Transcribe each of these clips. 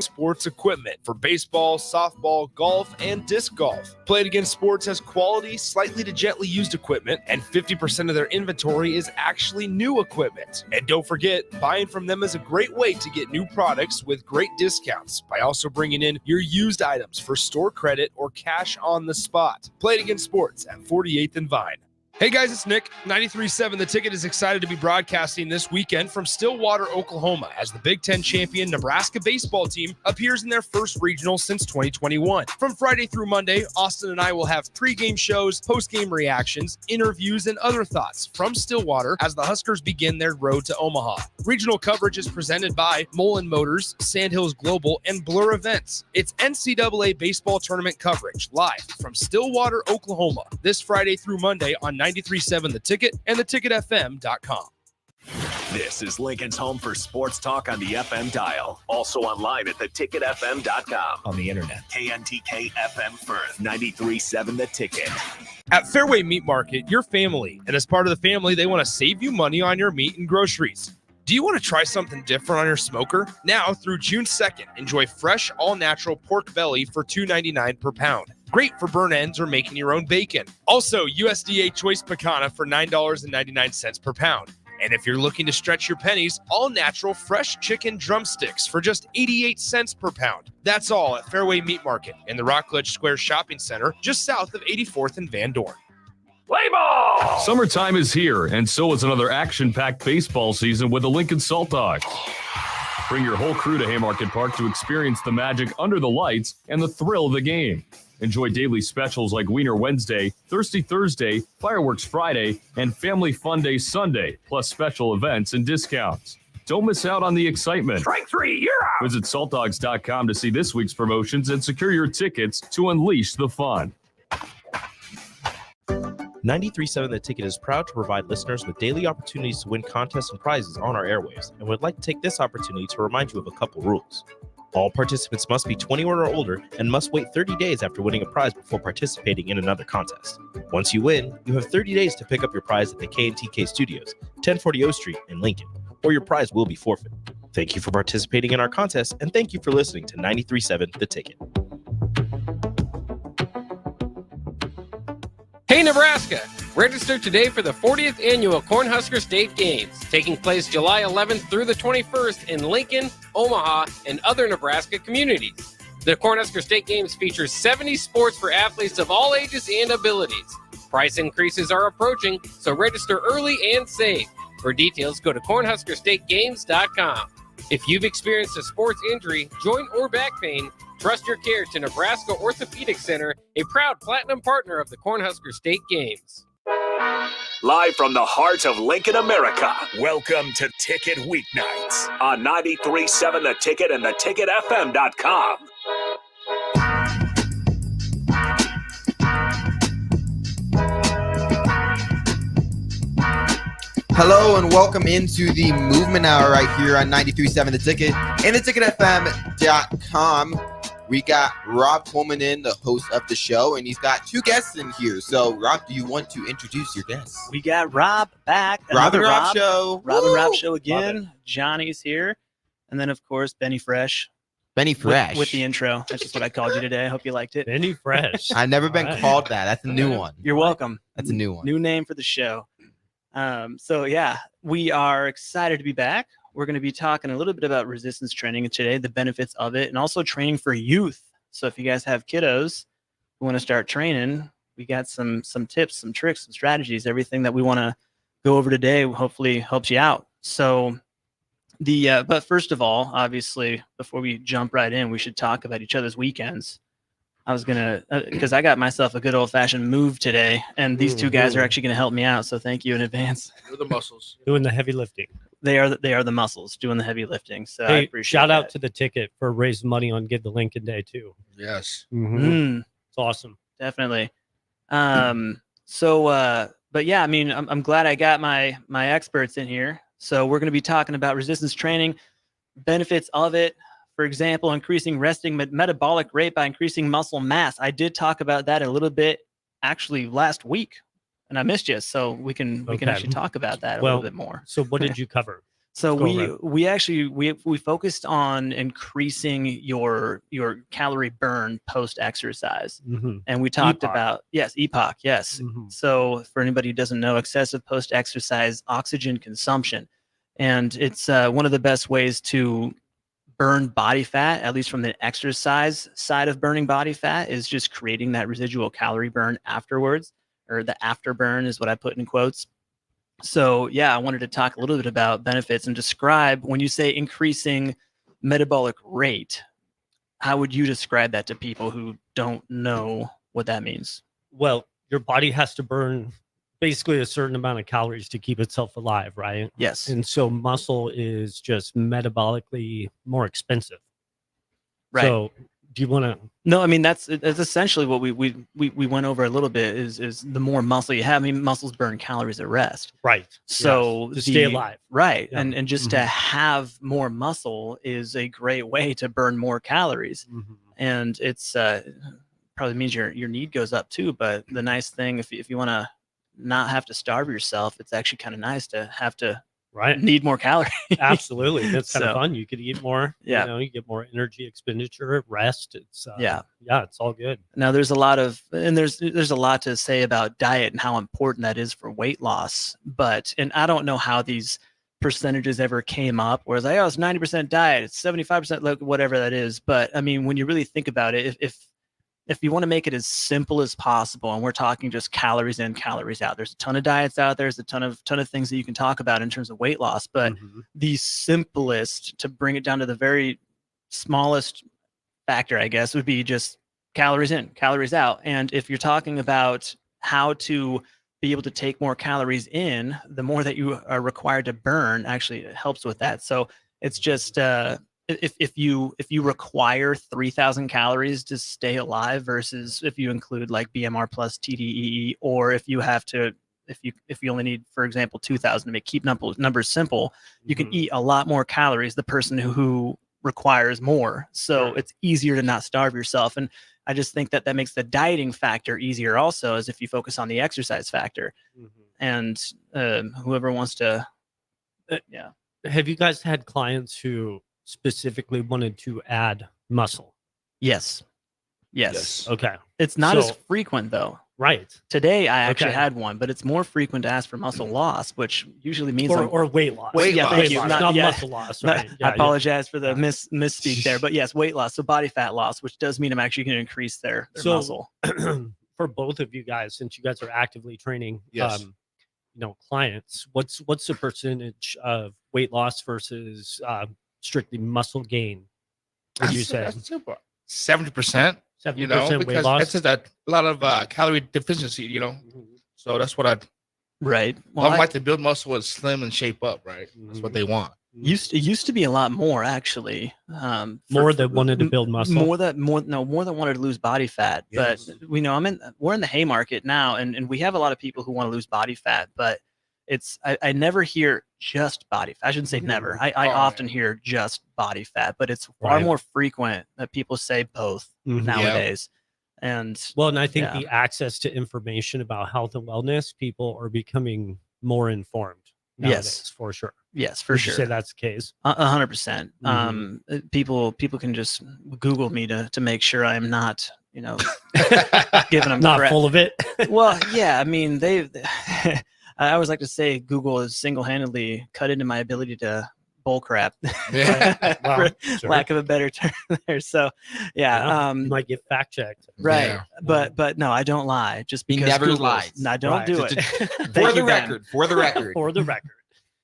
sports equipment for baseball, softball, golf, and disc golf. Play It Again Sports has quality, slightly to gently used equipment, and 50% of their inventory is actually new equipment. And don't forget, buying from them is a great way to get new products with great discounts by also bringing in your used items for store credit or cash on the spot. Play It Again Sports at 48th and Vine. Hey guys, it's Nick. 93.7 The Ticket is excited to be broadcasting this weekend from Stillwater, Oklahoma, as the Big Ten champion Nebraska baseball team appears in their first regional since 2021. From Friday through Monday, Austin and I will have pregame shows, postgame reactions, interviews, and other thoughts from Stillwater as the Huskers begin their road to Omaha. Regional coverage is presented by Mullen Motors, Sandhills Global, and Blur Events. It's NCAA baseball tournament coverage live from Stillwater, Oklahoma, this Friday through Monday on 93.7 The Ticket and theticketfm.com. This is Lincoln's home for sports talk on the FM dial. Also online at theticketfm.com. On the internet. KNTK FM Firth, 93.7 The Ticket. At Fairway Meat Market, your family, and as part of the family, they want to save you money on your meat and groceries. Do you want to try something different on your smoker? Now through June 2nd, enjoy fresh, all-natural pork belly for $2.99 per pound. Great for burn ends or making your own bacon. Also, USDA Choice Pecana for $9.99 per pound. And if you're looking to stretch your pennies, all-natural fresh chicken drumsticks for just 88 cents per pound. That's all at Fairway Meat Market in the Rockledge Square Shopping Center, just south of 84th and Van Dorn. Play ball! Summertime is here, and so is another action-packed baseball season with the Lincoln Salt Dogs. Bring your whole crew to Haymarket Park to experience the magic under the lights and the thrill of the game. Enjoy daily specials like Wiener Wednesday, Thirsty Thursday, Fireworks Friday, and Family Fun Day Sunday, plus special events and discounts. Don't miss out on the excitement. Strike three, you're out! Visit saltdogs.com to see this week's promotions and secure your tickets to unleash the fun. 93.7 The Ticket is proud to provide listeners with daily opportunities to win contests and prizes on our airwaves, and would like to take this opportunity to remind you of a couple rules. All participants must be 21 or older and must wait 30 days after winning a prize before participating in another contest. Once you win, you have 30 days to pick up your prize at the KNTK Studios, 1040 O Street in Lincoln, or your prize will be forfeited. Thank you for participating in our contest, and thank you for listening to 93.7 The Ticket. Hey Nebraska! Register today for the 40th annual Cornhusker State Games, taking place July 11th through the 21st in Lincoln, Omaha, and other Nebraska communities. The Cornhusker State Games features 70 sports for athletes of all ages and abilities. Price increases are approaching, so register early and save. For details, go to cornhuskerstategames.com. If you've experienced a sports injury, joint or back pain, trust your care to Nebraska Orthopedic Center, a proud platinum partner of the Cornhusker State Games. Live from the heart of Lincoln, America, welcome to Ticket Weeknights on 93.7 The Ticket and theticketfm.com. Hello and welcome into the Movement Hour right here on 93.7 The Ticket and theticketfm.com. We got Rob Coleman in, the host of the show, and he's got two guests in here. So, Rob, do you want to introduce your guests? We got Rob back. Rob and Rob show. Rob and Rob show again. Johnny's here. And then, of course, Benny Fresh. Benny Fresh. With the intro. That's just what I called you today. I hope you liked it. Benny Fresh. I've never been called that. That's a new one. You're welcome. That's a new one. New name for the show. So, yeah, we are excited to be back. We're going to be talking a little bit about resistance training today, the benefits of it, and also training for youth. So if you guys have kiddos who want to start training, we got some tips, some tricks, some strategies, everything that we want to go over today hopefully helps you out. So but first of all, obviously, before we jump right in, we should talk about each other's weekends. I was going to, because I got myself a good old-fashioned move today, and these two guys are actually going to help me out, so thank you in advance. You're the muscles. Doing the heavy lifting. They are the muscles doing the heavy lifting, so hey, I appreciate shout that. out to the Ticket for raising money on Give the Lincoln Day, too. Yes. Mm-hmm. It's awesome. Definitely. But yeah, I mean, I'm glad I got my experts in here. So we're going to be talking about resistance training, benefits of it. For example, increasing resting metabolic rate by increasing muscle mass. I did talk about that a little bit actually last week, and I missed you. So we can actually talk about that a little bit more. So what did you cover? So Go we focused on increasing your calorie burn post exercise, Mhm. and we talked EPOC. about EPOC. Yes. Mhm. So for anybody who doesn't know, excessive post exercise oxygen consumption, and it's one of the best ways to burn body fat, at least from the exercise side of burning body fat, is just creating that residual calorie burn afterwards, or the afterburn is what I put in quotes. So yeah, I wanted to talk a little bit about benefits and describe, when you say increasing metabolic rate, how would you describe that to people who don't know what that means? Well, your body has to burn basically a certain amount of calories to keep itself alive, right? Yes. And so muscle is just metabolically more expensive. Right. So do you want to? No, I mean that's essentially what we went over a little bit. Is the more muscle you have, I mean, muscles burn calories at rest. Right. So yes, to stay alive. Right. Yeah. And just to have more muscle is a great way to burn more calories. Mhm. And it's probably means your need goes up too. But the nice thing, if you want to not have to starve yourself, it's actually kind of nice to have to Right. need more calories. Absolutely. That's kind of So, fun. You could eat more. Yeah. You know, you get more energy expenditure, rest. It's Yeah. Yeah, it's all good. Now there's a lot of, and there's a lot to say about diet and how important that is for weight loss. But, and I don't know how these percentages ever came up, where it's like, oh, it's 90% diet, it's 75%, like whatever that is. But I mean, when you really think about it, if you want to make it as simple as possible, and we're talking just calories in, calories out, there's a ton of diets out there. There's a ton of things that you can talk about in terms of weight loss. But Mhm. the simplest, to bring it down to the very smallest factor, I guess, would be just calories in, calories out. And if you're talking about how to be able to take more calories in, the more that you are required to burn, actually it helps with that. So it's just if you require 3,000 calories to stay alive versus if you include like BMR plus TDEE, or if you have to, if you only need, for example, 2,000 to keep numbers simple, you can Mhm. eat a lot more calories, the person who requires more. So Right. it's easier to not starve yourself. And I just think that makes the dieting factor easier also, as if you focus on the exercise factor. Mhm. And whoever wants to, yeah. Have you guys had clients who specifically wanted to add muscle? Yes. Yes. Okay. It's not as So- frequent though. Right. Today I actually Okay. had one, but it's more frequent to ask for muscle loss, which usually means Or weight loss. Weight yeah, loss. thank Weight you. loss, Not- not yeah. muscle loss. Right. I apologize for the misspeak there, but yes, weight loss. So body fat loss, which does mean I'm actually going to increase their So- muscle. For both of you guys, since you guys are actively training, Yes. clients, what's the percentage of weight loss versus strictly muscle gain? Would you say That's super. 70%, you know, 70% weight because loss? it's just a lot of calorie deficiency, you know. Mhm. So that's what Right. I Well, like to build muscle and slim and shape up, right? That's what they want. it used to be a lot more actually. More that wanted to build muscle. More that wanted to lose body fat. Yes. But we know we're in the Haymarket now, and we have a lot of people who want to lose body fat, but I never hear just body fat. I shouldn't say never. I Oh, often yeah. hear just body fat, but it's far Right. more frequent that people say both Mhm. nowadays. And Well, and I think Yeah. the access to information about health and wellness, people are becoming more informed nowadays, Yes. for sure. yes, for Would sure. you say that's the case? 100%. Mhm. People can just Google me to make sure I'm not, giving them Not crap. full of it. Well, yeah, I mean, I always like to say Google has single-handedly cut into my ability to bull crap, Yeah. Well, for sure. lack of a better term there. So, yeah, You might get fact checked. right. Yeah. But no, I don't lie. Just He because never Google's- lies. No, I don't Right. do it. For Thank the you, Ben. record. For the record. For the record.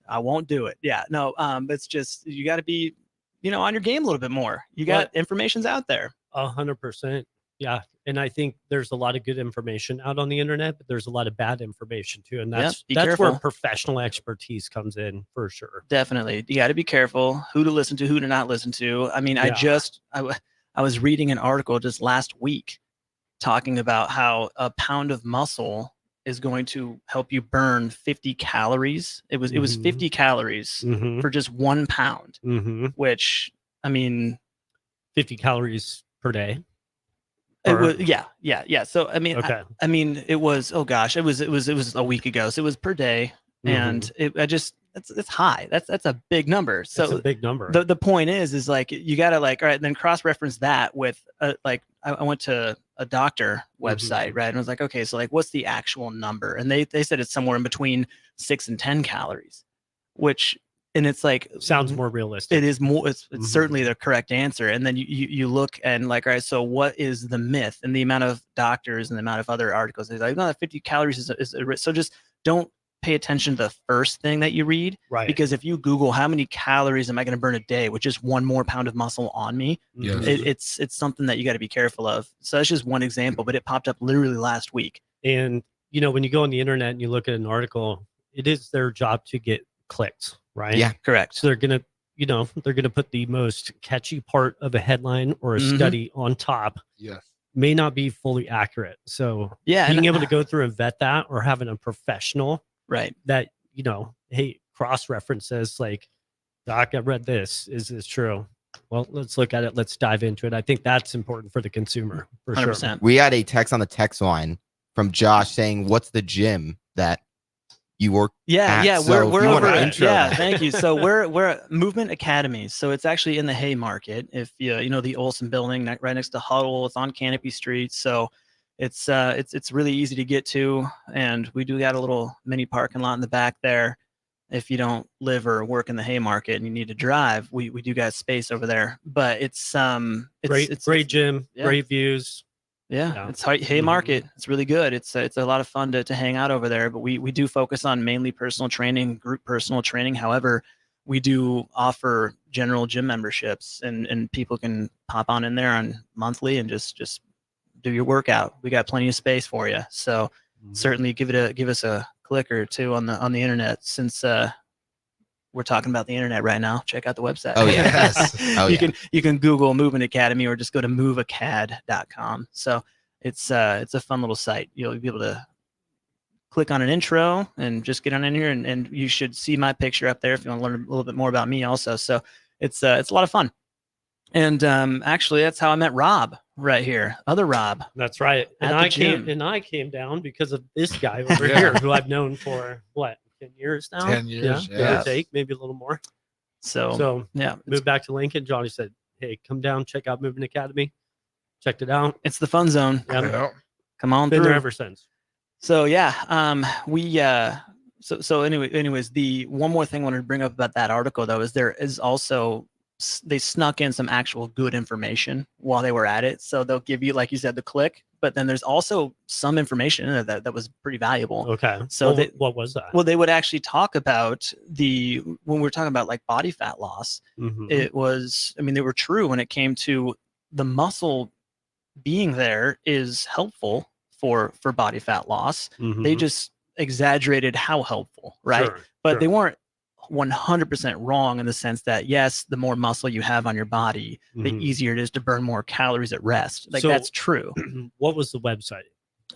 I won't do it. Yeah, no. It's just you got to be, on your game a little bit more. You got information's out there. 100%. Yeah. And I think there's a lot of good information out on the internet, but there's a lot of bad information too. And that's be that's where careful. professional expertise comes in for sure. Definitely. You got to be careful who to listen to, who to not listen to. I mean, Yeah. I was reading an article just last week talking about how a pound of muscle is going to help you burn 50 calories. It was Mhm. 50 calories Mm-hmm. for just 1 pound, Mm-hmm. which I mean, 50 calories per day. it Or- was, yeah. So I mean, Okay. I mean, it was, oh gosh, it was a week ago. So it was per day. Mhm. And it's high. That's a big number. So It's a big number. the point is like you got to like, all right, then cross reference that with like I went to a doctor website, right? And I was like, okay, so like what's the actual number? And they said it's somewhere in between 6 and 10 calories, which, and it's like Sounds more realistic. it is more, it's certainly the correct answer. And then you look and like, all right, so what is the myth? And the amount of doctors and the amount of other articles is like, no, 50 calories is a risk. So just don't pay attention to the first thing that you read, right. because if you Google how many calories am I going to burn a day with just 1 more pound of muscle on me, Yes. it's something that you got to be careful of. So that's just one example, but it popped up literally last week. And, you know, when you go on the internet and you look at an article, it is their job to get clicks, right? Yeah. Correct. So they're going to, you know, they're going to put the most catchy part of a headline or a study on top. Yes. May not be fully accurate. So Yeah. being and- able to go through and vet that, or having a professional right. that, you know, hey, cross-reference says like, Doc, I read this. Is this true? Well, let's look at it. Let's dive into it. I think that's important for the consumer, for 100%. sure. We had a text on the text line from Josh saying, "What's the gym that you work?" Yeah, at?" So we're if you over wanna it. intro Yeah, that. thank you. So we're at Movement Academy. So it's actually in the Haymarket. If you know the Olson building right next to Huddle, it's on Canopy Street. So it's really easy to get to, and we do got a little mini parking lot in the back there. If you don't live or work in the Haymarket and you need to drive, we do got space over there. But it's Great gym, yeah. great views. Yeah, Yeah. it's Haymarket. It's really good. It's a lot of fun to hang out over there. But we do focus on mainly personal training, group personal training. However, we do offer general gym memberships, and people can pop on in there on monthly and just do your workout. We got plenty of space for you. So certainly give us a click or two on the internet, since we're talking about the internet right now. Check out the website. Oh, yes. Oh, you yeah. can Google Movement Academy or just go to moveacad.com. So it's a fun little site. You'll be able to click on an intro and just get on in here, and you should see my picture up there if you want to learn a little bit more about me also. So it's a lot of fun. And actually that's how I met Rob right here. Other Rob. That's right. And At the I gym. came down because of this guy over Yeah. here, who I've known for what, 10 years now? 10 years, Yeah, give yeah. or take, maybe a little more. So, So yeah, moved back to Lincoln. Johnny said, hey, come down, check out Movement Academy. Checked it out. it's the fun zone. Yeah, Yeah. Come on been through. there ever since. So yeah, anyways, the one more thing I wanted to bring up about that article though is there is also they snuck in some actual good information while they were at it. So they'll give you, like you said, the click, but then there's also some information in there that was pretty valuable. Okay. So Well, they- what was that? Well, they would actually talk about when we're talking about like body fat loss, Mhm. it was, I mean, they were true when it came to the muscle being there is helpful for body fat loss. They Mhm. just exaggerated how helpful, right? Sure, But sure. they weren't 100% wrong in the sense that yes, the more muscle you have on your body, the Mhm. easier it is to burn more calories at rest. Like So- that's true. What was the website?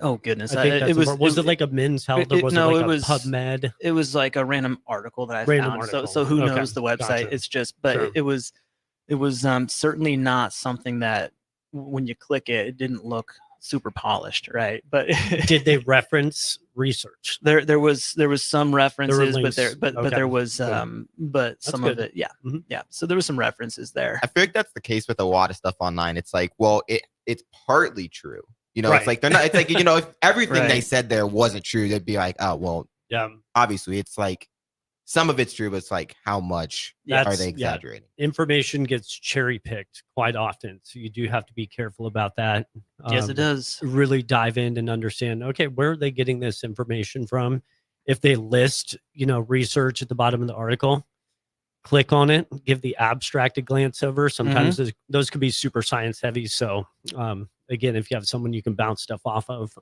Oh goodness, I think that's it was. important. Was it like a Men's Health, or was no, it like it was- a PubMed? It was like a random article that I Random found. article. So who Okay, knows the website? gotcha. It's just, but Sure. it was certainly not something that when you click it, it didn't look super polished, right? But Did they reference research? there was some references, links. but Okay, there was good. but That's some good. of it, yeah, Mhm. yeah. So there was some references there. I feel like that's the case with a lot of stuff online. It's like, well, it's partly true. You know, Right. it's like they're not. It's like, you know, if everything they Right. said there wasn't true, they'd be like, oh, well, Yeah. obviously, it's like some of it's true, but it's like how much are That's- they yeah. exaggerating? Information gets cherry picked quite often. So you do have to be careful about that. Yes, it does. Really dive in and understand, okay, where are they getting this information from? If they list, research at the bottom of the article, click on it, give the abstract a glance over. Sometimes those could be super science heavy. So again, if you have someone you can bounce stuff off of,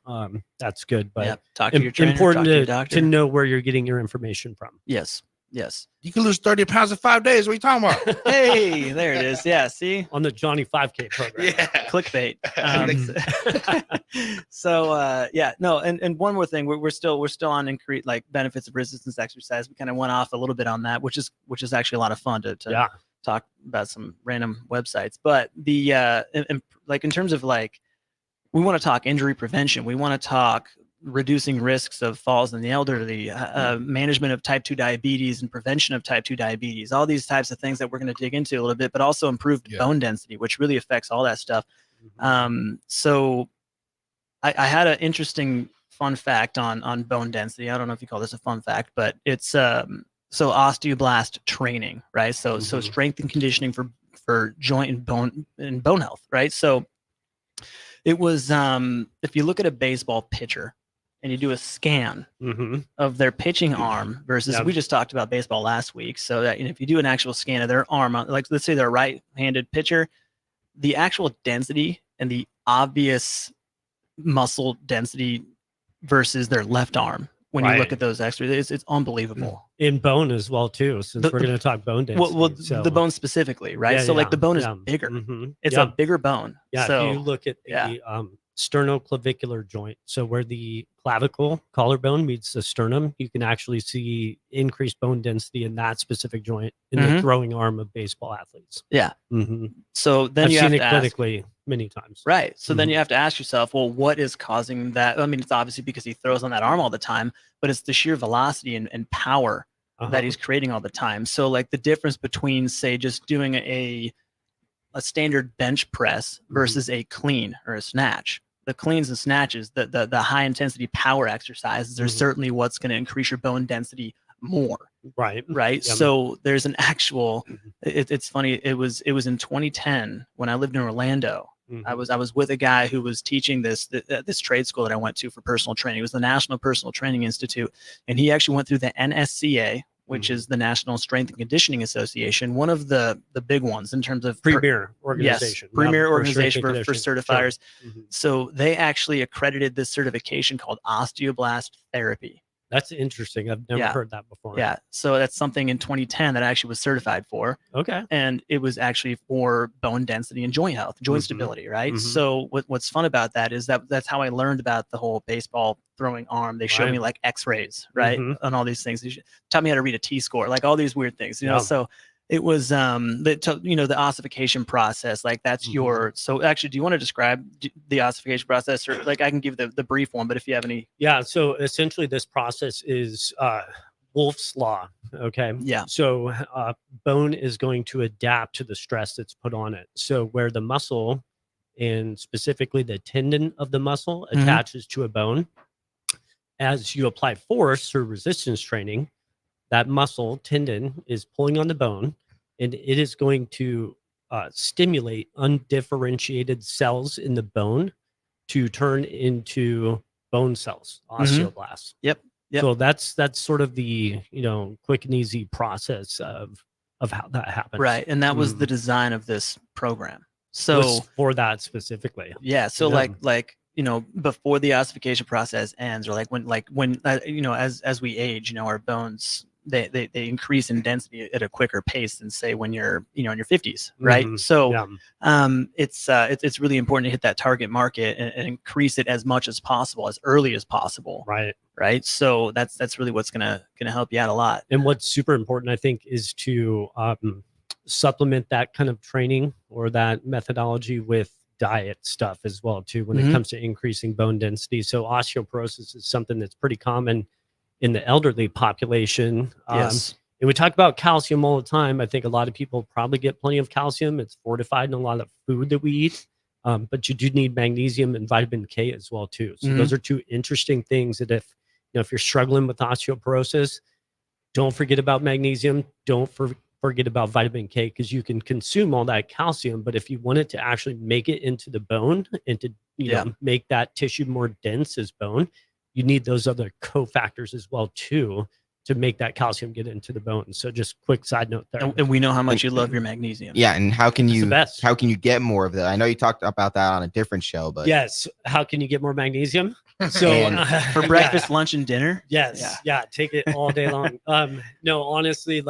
that's good. But Yeah, talk to your trainer, important talk to your to doctor. know where you're getting your information from. Yes. You can lose 30 pounds in 5 days. What are you talking about? Hey, there it is. Yeah, see, On the Johnny 5K program. clickbait. And one more thing, we're still on increase like benefits of resistance exercise. We kind of went off a little bit on that, which is actually a lot of fun to Yeah. talk about some random websites. But the in terms of like, we want to talk injury prevention. We want to talk reducing risks of falls in the elderly, management of type 2 diabetes and prevention of type 2 diabetes, all these types of things that we're going to dig into a little bit, but also improved bone density, which really affects all that stuff. So I had an interesting fun fact on bone density. I don't know if you call this a fun fact, but it's so osteoblast training, right? So strength and conditioning for joint and bone health, right? So it was if you look at a baseball pitcher and you do a scan of their pitching arm versus we just talked about baseball last week. So that if you do an actual scan of their arm, like let's say they're a right-handed pitcher, the actual density and the obvious muscle density versus their left arm, when you look at those x-rays, it's unbelievable. In bone as well too, since we're going to talk bone density. Well, the bone specifically, right? So like the bone is bigger. It's a bigger bone. Yeah, so if you look at the sternoclavicular joint, so where the clavicle collarbone meets the sternum, you can actually see increased bone density in that specific joint in the throwing arm of baseball athletes. Yeah. So then I've you seen have it to ask, clinically many times. right? So then you have to ask yourself, well, what is causing that? I mean, it's obviously because he throws on that arm all the time, but it's the sheer velocity and power that he's creating all the time. So like the difference between, say, just doing a standard bench press versus a clean or a snatch. The cleans and snatches, the high intensity power exercises are certainly what's going to increase your bone density more. Right. Yep. So there's an actual. It's funny. It was in 2010 when I lived in Orlando. I was with a guy who was teaching this trade school that I went to for personal training. It was the National Personal Training Institute, and he actually went through the NSCA, which is the National Strength and Conditioning Association, one of the big ones in terms of Premier organization. Yes, premier for organization strength for and conditioning. certifiers. Sure. So they actually accredited this certification called osteoblast therapy. That's interesting. I've never heard that before. Yeah. So that's something in 2010 that I actually was certified for. Okay. And it was actually for bone density and joint health, joint stability, right? So what's fun about that is that's how I learned about the whole baseball throwing arm. They showed me like x-rays, right? And all these things. They taught me how to read a T-score, like all these weird things, you know? So it was, the ossification process, like that's your, so actually, do you want to describe the ossification process, or like I can give the brief one, but if you have any. Yeah. So essentially this process is Wolff's Law. Okay. Yeah. So bone is going to adapt to the stress that's put on it. So where the muscle and specifically the tendon of the muscle attaches to a bone, as you apply force through resistance training, that muscle tendon is pulling on the bone, and it is going to stimulate undifferentiated cells in the bone to turn into bone cells, osteoblasts. Yep. So that's sort of the quick and easy process of how that happens. Right, and that was the design of this program. So Was for that specifically. yeah, so like before the ossification process ends, or when as we age, our bones they increase in density at a quicker pace than say when you're in your 50s, right? So it's really important to hit that target market and increase it as much as possible, as early as possible. Right. So that's really what's gonna help you out a lot. And what's super important, I think, is to supplement that kind of training or that methodology with diet stuff as well too when it comes to increasing bone density. So osteoporosis is something that's pretty common in the elderly population. Yes. And we talk about calcium all the time. I think a lot of people probably get plenty of calcium. It's fortified in a lot of food that we eat. But you do need magnesium and vitamin K as well too. So those are two interesting things that if you're struggling with osteoporosis, don't forget about magnesium. Don't forget about vitamin K, because you can consume all that calcium, but if you want it to actually make it into the bone and to make that tissue more dense as bone, you need those other cofactors as well too to make that calcium get into the bone. So just quick side note there. And we know how much you love your magnesium. Yeah, and how can you get more of that? I know you talked about that on a different show, but yes, how can you get more magnesium? So for breakfast, lunch, and dinner. Yes, take it all day long. No, honestly,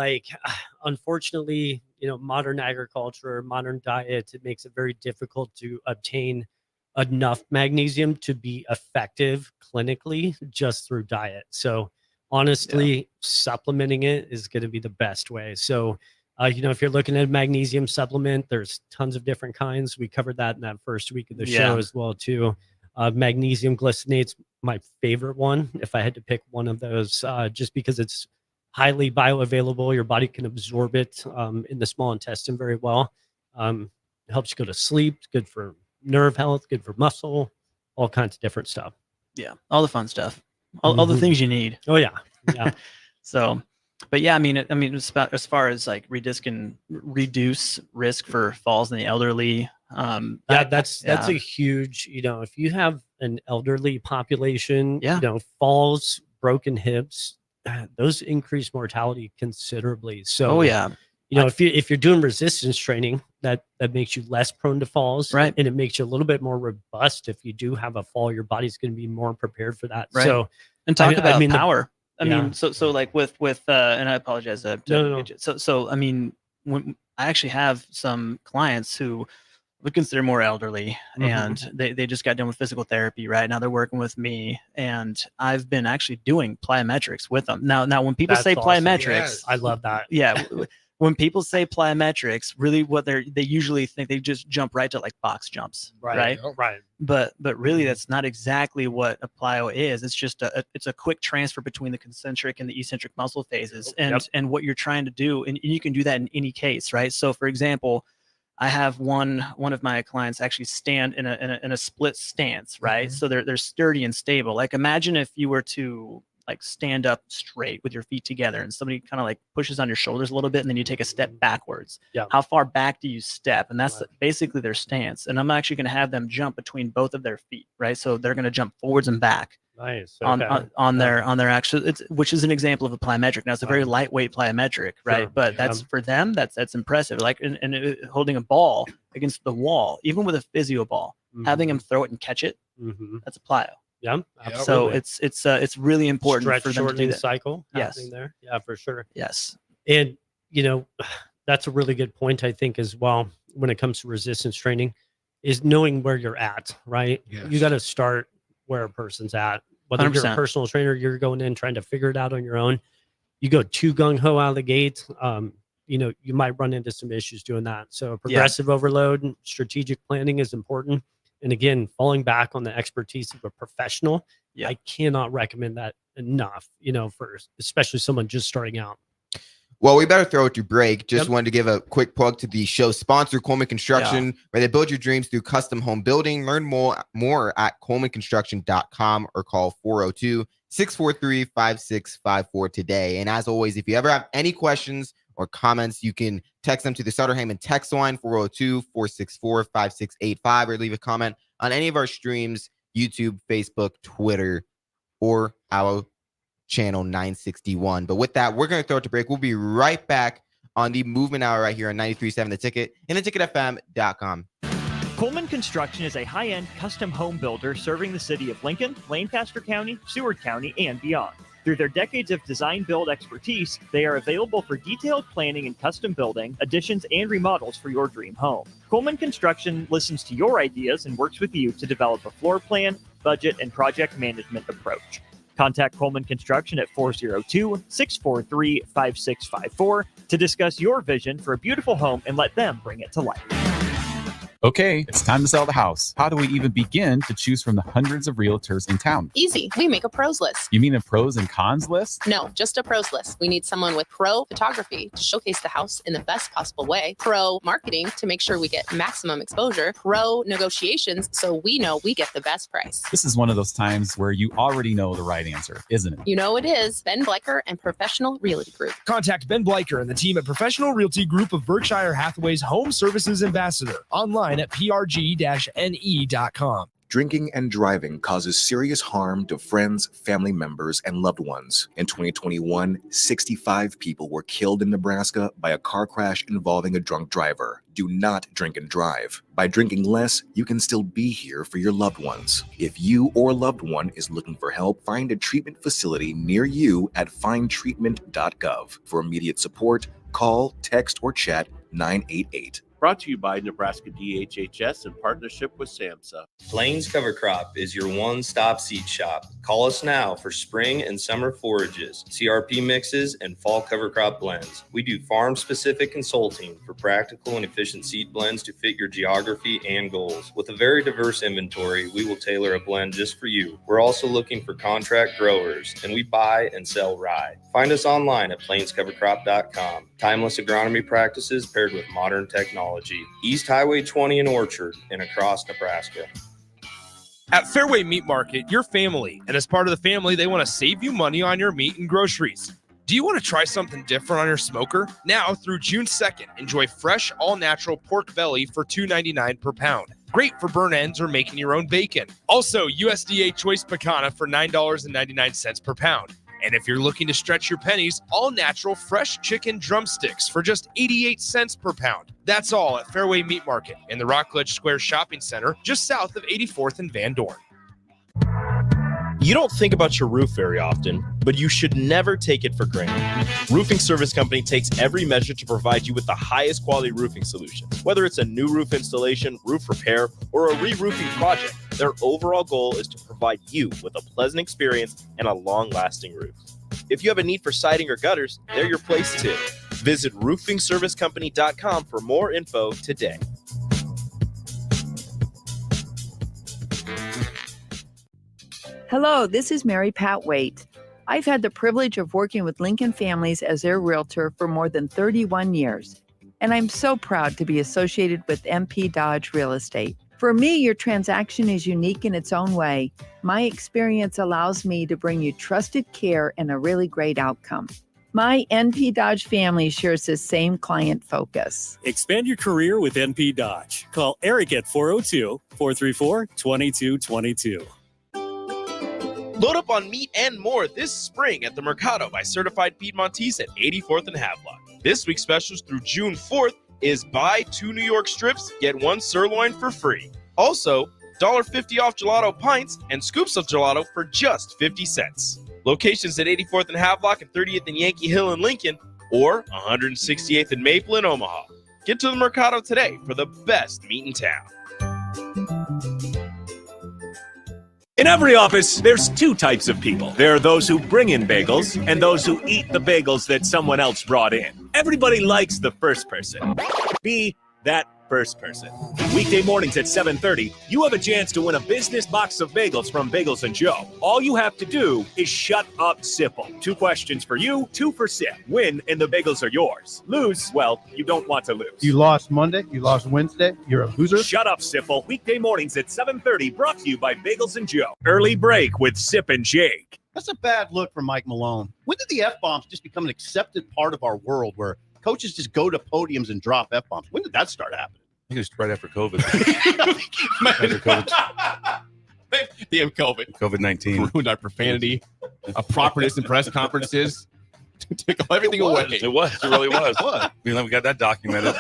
unfortunately, modern agriculture, modern diet, it makes it very difficult to obtain enough magnesium to be effective clinically just through diet. So honestly, supplementing it is going to be the best way. So, if you're looking at a magnesium supplement, there's tons of different kinds. We covered that in that first week of the show as well too. Magnesium glycinate's my favorite one if I had to pick one of those, just because it's highly bioavailable. Your body can absorb it in the small intestine very well. It helps you go to sleep. It's good for nerve health, good for muscle, all kinds of different stuff. Yeah, all the fun stuff, all the things you need. Oh yeah, yeah. So, but yeah, I mean, it's about, as far as like Redisc can reduce risk for falls in the elderly. That's a huge, if you have an elderly population, Yeah. Falls, broken hips, those increase mortality considerably. So, Oh yeah, if you're doing resistance training, that makes you less prone to falls, Right. And it makes you a little bit more robust. If you do have a fall, your body's going to be more prepared for that. Right. So, and talk I about mean, power. I yeah. mean, so like with and I apologize. No. So I mean, when I actually have some clients who would consider more elderly, and they just got done with physical therapy. Right now, they're working with me, and I've been actually doing plyometrics with them. Now, when people That's say awesome. plyometrics, Yes. I love that. yeah. When people say plyometrics, really what they usually think, they just jump right to like box jumps, right? Right. But really that's not exactly what a plyo is. It's just it's a quick transfer between the concentric and the eccentric muscle phases, and what you're trying to do, and you can do that in any case, right? So for example, I have one of my clients actually stand in a split stance, right? So they're sturdy and stable. Like imagine if you were to like stand up straight with your feet together, and somebody kind of like pushes on your shoulders a little bit, and then you take a step backwards. Yeah. How far back do you step? And that's basically their stance. And I'm actually going to have them jump between both of their feet, right? So they're going to jump forwards and back Nice. on their actual, which is an example of a plyometric. Now it's a very lightweight plyometric, right? Sure. But that's for them, that's impressive. Like and holding a ball against the wall, even with a physio ball, having them throw it and catch it, that's a plyo. Yeah. So Absolutely. it's really important Stretch for them to do shortening that. cycle. Yes. happening there. Yeah, for sure. Yes. And that's a really good point, I think, as well, when it comes to resistance training, is knowing where you're at, right? Yes. You got to start where a person's at. Whether you're a 100%. personal trainer, you're going in trying to figure it out on your own. You go too gung-ho out of the gate, you might run into some issues doing that. So progressive overload and strategic planning is important. And again, falling back on the expertise of a professional, I cannot recommend that enough, for especially someone just starting out. Well, we better throw it to break. Just wanted to give a quick plug to the show sponsor, Coleman Construction, where they build your dreams through custom home building. Learn more at colemanconstruction.com or call 402-643-5654 today. And as always, if you ever have any questions or comments, you can text them to the Sutter Heyman text line, 402-464-5685, or leave a comment on any of our streams, YouTube, Facebook, Twitter, or our channel 961. But with that, we're going to throw it to break. We'll be right back on the Movement Hour right here on 93.7 The Ticket and theticketfm.com. Coleman Construction is a high-end custom home builder serving the city of Lincoln, Lancaster County, Seward County, and beyond. Through their decades of design-build expertise, they are available for detailed planning and custom building, additions, and remodels for your dream home. Coleman Construction listens to your ideas and works with you to develop a floor plan, budget, and project management approach. Contact Coleman Construction at 402-643-5654 to discuss your vision for a beautiful home and let them bring it to life. Okay, it's time to sell the house. How do we even begin to choose from the hundreds of realtors in town? Easy. We make a pros list. You mean a pros and cons list? No, just a pros list. We need someone with pro photography to showcase the house in the best possible way, pro marketing to make sure we get maximum exposure, pro negotiations so we know we get the best price. This is one of those times where you already know the right answer, isn't it? You know it is. Ben Bleicher and Professional Realty Group. Contact Ben Bleicher and the team at Professional Realty Group of Berkshire Hathaway's Home Services Ambassador. Online at prg-ne.com. Drinking and driving causes serious harm to friends, family members, and loved ones. In 2021, 65 people were killed in Nebraska by a car crash involving a drunk driver. Do not drink and drive. By drinking less, you can still be here for your loved ones. If you or loved one is looking for help, find a treatment facility near you at findtreatment.gov. For immediate support, call, text, or chat 988. Brought to you by Nebraska DHHS in partnership with SAMHSA. Plains Cover Crop is your one-stop seed shop. Call us now for spring and summer forages, CRP mixes, and fall cover crop blends. We do farm-specific consulting for practical and efficient seed blends to fit your geography and goals. With a very diverse inventory, we will tailor a blend just for you. We're also looking for contract growers, and we buy and sell rye. Find us online at plainscovercrop.com. Timeless agronomy practices paired with modern technology. East Highway 20 in Orchard and across Nebraska. At Fairway Meat Market, you're family, and as part of the family, they want to save you money on your meat and groceries. Do you want to try something different on your smoker? Now through June 2nd, enjoy fresh, all-natural pork belly for $2.99 per pound. Great for burn ends or making your own bacon. Also, USDA Choice Pecana for $9.99 per pound. And if you're looking to stretch your pennies, all-natural fresh chicken drumsticks for just 88 cents per pound. That's all at Fairway Meat Market in the Rockledge Square Shopping Center, just south of 84th and Van Dorn. You don't think about your roof very often, but you should never take it for granted. Roofing Service Company takes every measure to provide you with the highest quality roofing solutions. Whether it's a new roof installation, roof repair, or a re-roofing project, their overall goal is to provide you with a pleasant experience and a long-lasting roof. If you have a need for siding or gutters, they're your place too. Visit roofingservicecompany.com for more info today. Hello, this is Mary Pat Waite. I've had the privilege of working with Lincoln Families as their realtor for more than 31 years, and I'm so proud to be associated with MP Dodge Real Estate. For me, your transaction is unique in its own way. My experience allows me to bring you trusted care and a really great outcome. My NP Dodge family shares the same client focus. Expand your career with NP Dodge. Call Eric at 402-434-2222. Load up on meat and more this spring at the Mercado by Certified Piedmontese at 84th and Havelock. This week's specials through June 4th is buy 2 New York strips, get 1 sirloin for free. Also, $1.50 off gelato pints and scoops of gelato for just 50 cents. Locations at 84th and Havelock and 30th and Yankee Hill in Lincoln, or 168th and Maple in Omaha. Get to the Mercado today for the best meat in town. In every office, there's 2 types of people. There are those who bring in bagels and those who eat the bagels that someone else brought in. Everybody likes the first person. Be that first person. Weekday mornings at 7:30, you have a chance to win a business box of bagels from Bagels & Joe. All you have to do is shut up, Sipple. 2 questions for you, 2 for Sip. Win and the bagels are yours. Lose, well, you don't want to lose. You lost Monday, you lost Wednesday, you're a loser. Shut up, Sipple. Weekday mornings at 7:30, brought to you by Bagels & Joe. Early break with Sip and Jake. That's a bad look for Mike Malone. When did the F-bombs just become an accepted part of our world where coaches just go to podiums and drop F-bombs? When did that start happening? I think it was right after COVID. After COVID. Damn COVID. COVID-19. Ruined our profanity, our properness in press conferences. Took everything away. It was. It really was. We got that documented.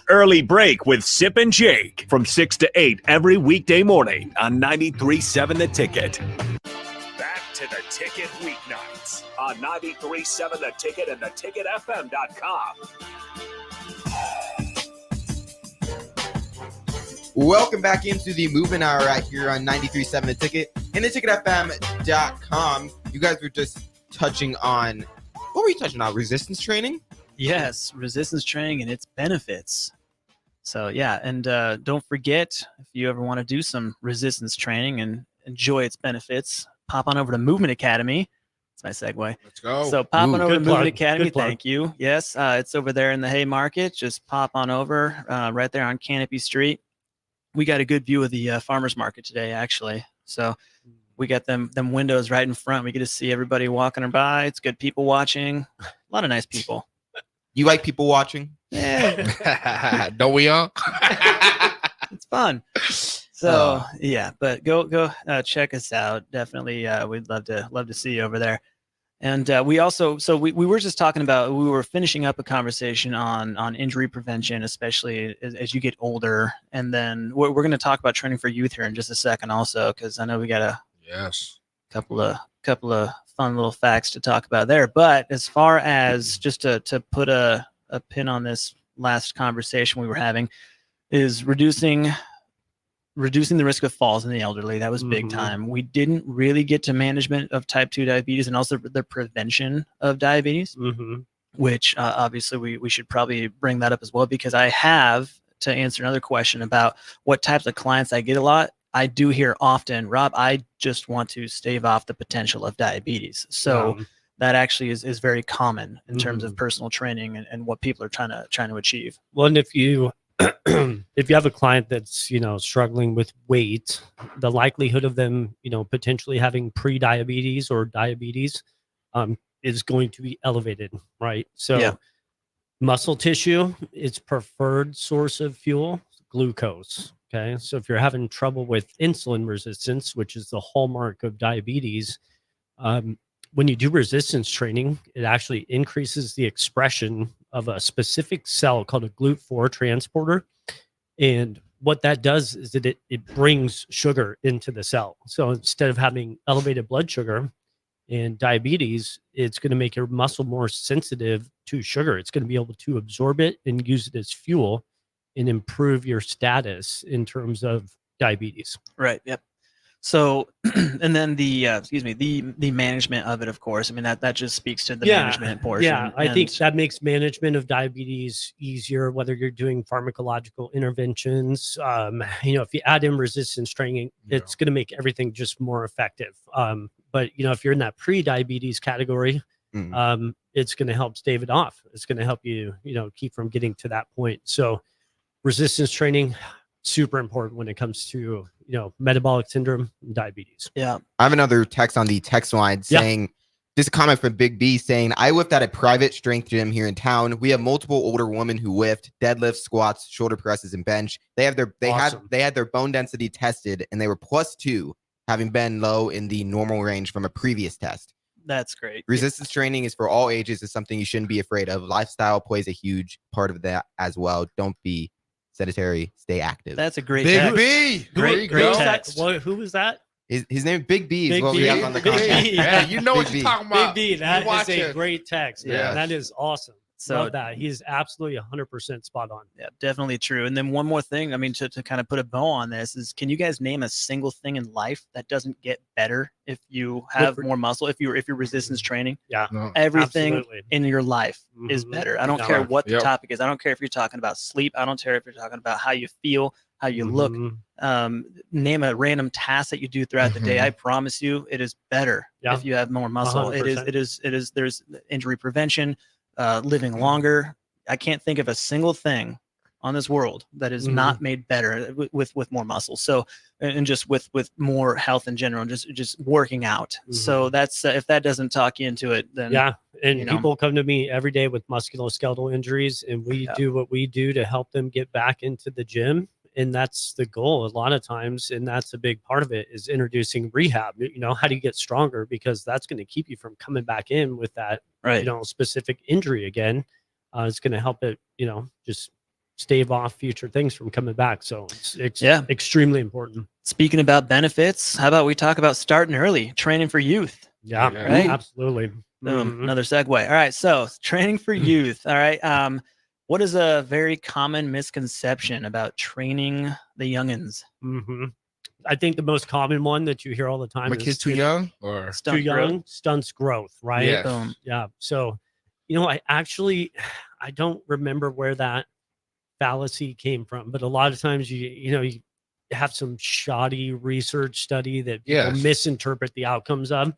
Early break with Sip and Jake from 6 to 8 every weekday morning on 93.7 The Ticket. Back to The Ticket weeknights on 93.7 The Ticket and theticketfm.com. Welcome back into the Movement Hour right here on 93.7 The Ticket and theticketfm.com. You guys were just touching on, what were you touching on? Resistance training? Yes, resistance training and its benefits. So yeah, and don't forget, if you ever want to do some resistance training and enjoy its benefits, pop on over to Movement Academy. That's my segue. Let's go. So pop on over to Movement plug. Academy. Good plug. Thank you. Yes, it's over there in the Haymarket. Just pop on over right there on Canopy Street. We got a good view of the farmers market today, actually. So we got them windows right in front. We get to see everybody walking by. It's good people watching. A lot of nice people. You like people watching? Yeah. Don't we all? It's fun. So yeah, but go check us out. Definitely, we'd love to see you over there. And we also, so we were just talking about, we were finishing up a conversation on injury prevention, especially as you get older. And then we're going to talk about training for youth here in just a second also, because I know we got a couple of fun little facts to talk about there. But as far as just to put a pin on this last conversation we were having, is reducing the risk of falls in the elderly. That was big time. We didn't really get to management of type 2 diabetes and also the prevention of diabetes, which obviously we should probably bring that up as well, because I have to answer another question about what types of clients I get a lot. I do hear often, Rob, I just want to stave off the potential of diabetes. So that actually is very common in terms of personal training and what people are trying to achieve. Well, and if you if you have a client that's, you know, struggling with weight, the likelihood of them, you know, potentially having pre-diabetes or diabetes is going to be elevated, right? So muscle tissue, its preferred source of fuel, glucose. Okay. So if you're having trouble with insulin resistance, which is the hallmark of diabetes, when you do resistance training, it actually increases the expression of a specific cell called a GLUT4 transporter. And what that does is that it brings sugar into the cell. So instead of having elevated blood sugar and diabetes, it's going to make your muscle more sensitive to sugar. It's going to be able to absorb it and use it as fuel and improve your status in terms of diabetes. Right. Yep. So, and then the management of it, of course. I mean, that just speaks to the management portion. Yeah, I think that makes management of diabetes easier, whether you're doing pharmacological interventions. You know, if you add in resistance training, it's going to make everything just more effective. But, you know, if you're in that pre-diabetes category, it's going to help stave it off. It's going to help you, you know, keep from getting to that point. So resistance training, super important when it comes to, you know, metabolic syndrome and diabetes. Yeah. I have another text on the text line saying, this is a comment from Big B saying, I lift at a private strength gym here in town. We have multiple older women who lift deadlifts, squats, shoulder presses, and bench. They have they had their bone density tested and they were +2, having been low in the normal range from a previous test. That's great. Resistance training is for all ages. Is something you shouldn't be afraid of. Lifestyle plays a huge part of that as well. Don't be sedentary, stay active. That's a great Big text. B. Great text. Who was that? His name Big B is Big what we B. have on the Big comment. B. Yeah, you know what Big you're B. talking about. Big B, that You watch is a it. great text, man. Yes. That is awesome. So- Love that. He is absolutely 100% spot on. Yeah, definitely true. And then one more thing, I mean, to kind of put a bow on this is, can you guys name a single thing in life that doesn't get better if you have more muscle, if you're resistance training? Yeah. Everything absolutely. in your life is better. I don't care what the topic is. I don't care if you're talking about sleep. I don't care if you're talking about how you feel, how you look. Name a random task that you do throughout the day. I promise you, it is better if you have more muscle. 100%. It is. There's injury prevention, living longer. I can't think of a single thing on this world that is not made better with more muscle. So, and just with more health in general, and just working out. So that's if that doesn't talk you into it, then and you know. people come to me every day with musculoskeletal injuries, and we do what we do to help them get back into the gym. And that's the goal a lot of times. And that's a big part of it, is introducing rehab. You know, how do you get stronger? Because that's going to keep you from coming back in with that, you know, specific injury again. It's going to help it, you know, just stave off future things from coming back. So it's extremely important. Speaking about benefits, how about we talk about starting early, training for youth? Yeah, right? Absolutely. Boom. Another segue. All right. So training for youth. All right. What is a very common misconception about training the youngins? I think the most common one that you hear all the time My is kid's too young, or too young stunts growth, right? Yes. Boom. Yeah. So, you know, I don't remember where that fallacy came from, but a lot of times you have some shoddy research study that people misinterpret the outcomes of.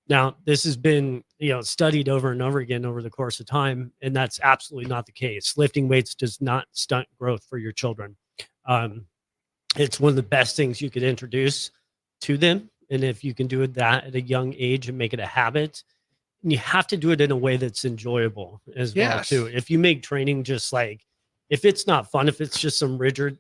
Now, this has been, you know, studied over and over again over the course of time, and that's absolutely not the case. Lifting weights does not stunt growth for your children. It's one of the best things you could introduce to them. And if you can do that at a young age and make it a habit, you have to do it in a way that's enjoyable as well, too. If you make training just like, if it's not fun, if it's just some rigid,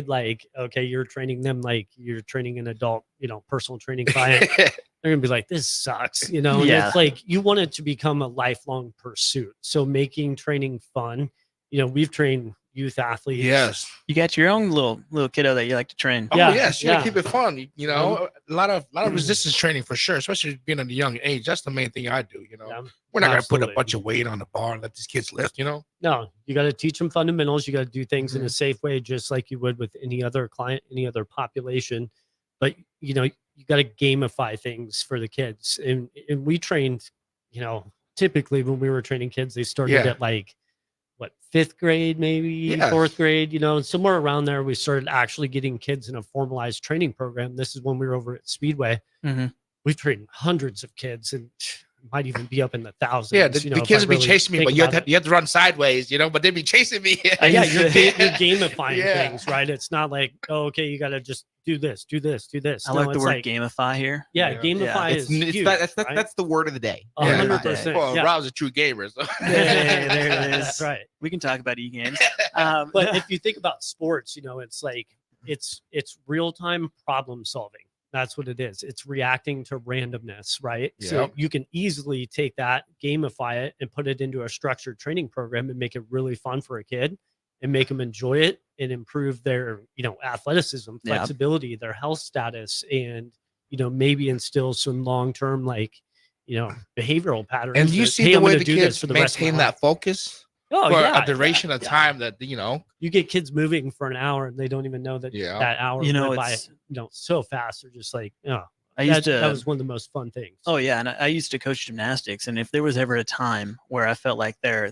like, okay, you're training them like you're training an adult, you know, personal training client, they're gonna be like, this sucks, you know. And it's like, you want it to become a lifelong pursuit. So making training fun, you know, we've trained youth athletes. Yes. You got your own little kiddo that you like to train. Oh, yes. You gotta keep it fun. You Um, know, a lot of resistance training for sure, especially being at a young age. That's the main thing I do. You know, we're not gonna put a bunch of weight on the bar and let these kids lift. You know. No, you got to teach them fundamentals. You got to do things in a safe way, just like you would with any other client, any other population. But you know, you got to gamify things for the kids. And we trained, you know, typically when we were training kids, they started at like what, 5th grade, maybe 4th grade, you know, somewhere around there. We started actually getting kids in a formalized training program. This is when we were over at Speedway. We've trained hundreds of kids and might even be up in the thousands. Yeah, the, you know, the kids if I would be really chasing me, think but you about have to run sideways, you know. But they'd be chasing me. yeah, you're gamifying things, right? It's not like, oh, okay, you got to just do this, do this, do this. I like the word gamify here. Yeah, gamify is huge, right? That's the word of the day. 100%. Well, yeah. Rob's a true gamer. So. There it is. That's right. We can talk about e-games. But if you think about sports, you know, it's like it's real-time problem solving. That's what it is. It's reacting to randomness, right? So Yep. you can easily take that, gamify it, and put it into a structured training program and make it really fun for a kid and make them enjoy it and improve their, you know, athleticism, Yeah. flexibility, their health status, and, you know, maybe instill some long-term, like, you know, behavioral patterns. And do you that, see hey, the I'm way gonna the do this kids for the rest of my maintain life. that focus Oh, for yeah, a duration of yeah. time that, you know? You get kids moving for an hour and they don't even know that that hour You know, went by, it's- you know, so fast. They're just like, oh, I used to. that was one of the most fun things. Oh yeah, and I used to coach gymnastics, and if there was ever a time where I felt like their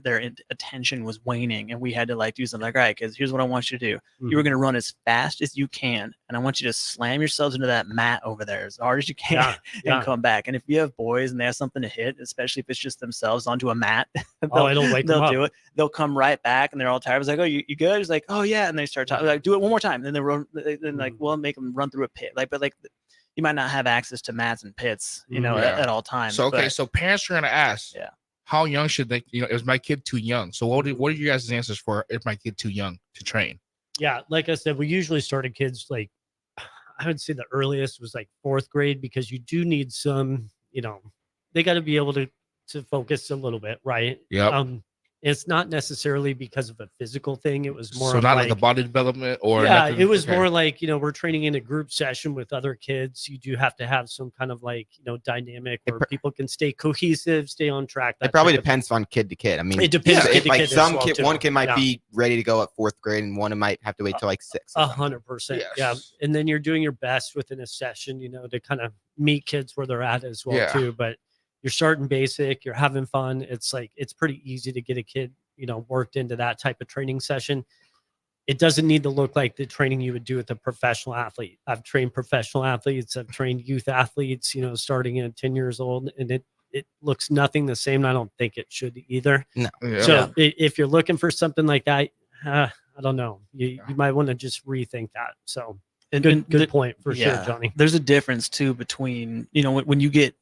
attention was waning, and we had to like do something like, all right, because here's what I want you to do. You were going to run as fast as you can, and I want you to slam yourselves into that mat over there as hard as you can, Yeah. and come back. And if you have boys and they have something to hit, especially if it's just themselves onto a mat, it'll wake them they'll up. do it. They'll come right back, and they're all tired. I was like, oh, you good? He's like, oh yeah, and they start talking like, do it one more time. And then they run, then like, well, make them run through a pit, like, but like. You might not have access to mats and pits, you know, at all times. So okay, but- so parents are gonna ask, how young should they? You know, is my kid too young? So what are you guys' answers for? Is my kid too young to train? Yeah, like I said, we usually started kids like, I would say the earliest was like 4th grade, because you do need some, you know, they got to be able to focus a little bit, right? Yep. It's not necessarily because of a physical thing. It was more So of not like a body development or yeah, nothing? it was Okay. more like, you know, we're training in a group session with other kids. You do have to have some kind of like, you know, dynamic where people can stay cohesive, stay on track. It probably type of thing. depends on kid to kid. I mean, It depends kid If, to like kid as some well, kid, too. one kid might Yeah. be ready to go at 4th grade, and one might have to wait till like 6th. 100%. Yeah. And then you're doing your best within a session, you know, to kind of meet kids where they're at as well, Yeah. too. But you're starting basic, you're having fun. It's like, it's pretty easy to get a kid, you know, worked into that type of training session. It doesn't need to look like the training you would do with a professional athlete. I've trained professional athletes. I've trained youth athletes, you know, starting at 10 years old, and it looks nothing the same. And I don't think it should either. No. So if you're looking for something like that, I don't know. You might want to just rethink that. So good point for sure, Johnny. There's a difference too between, you know, when you get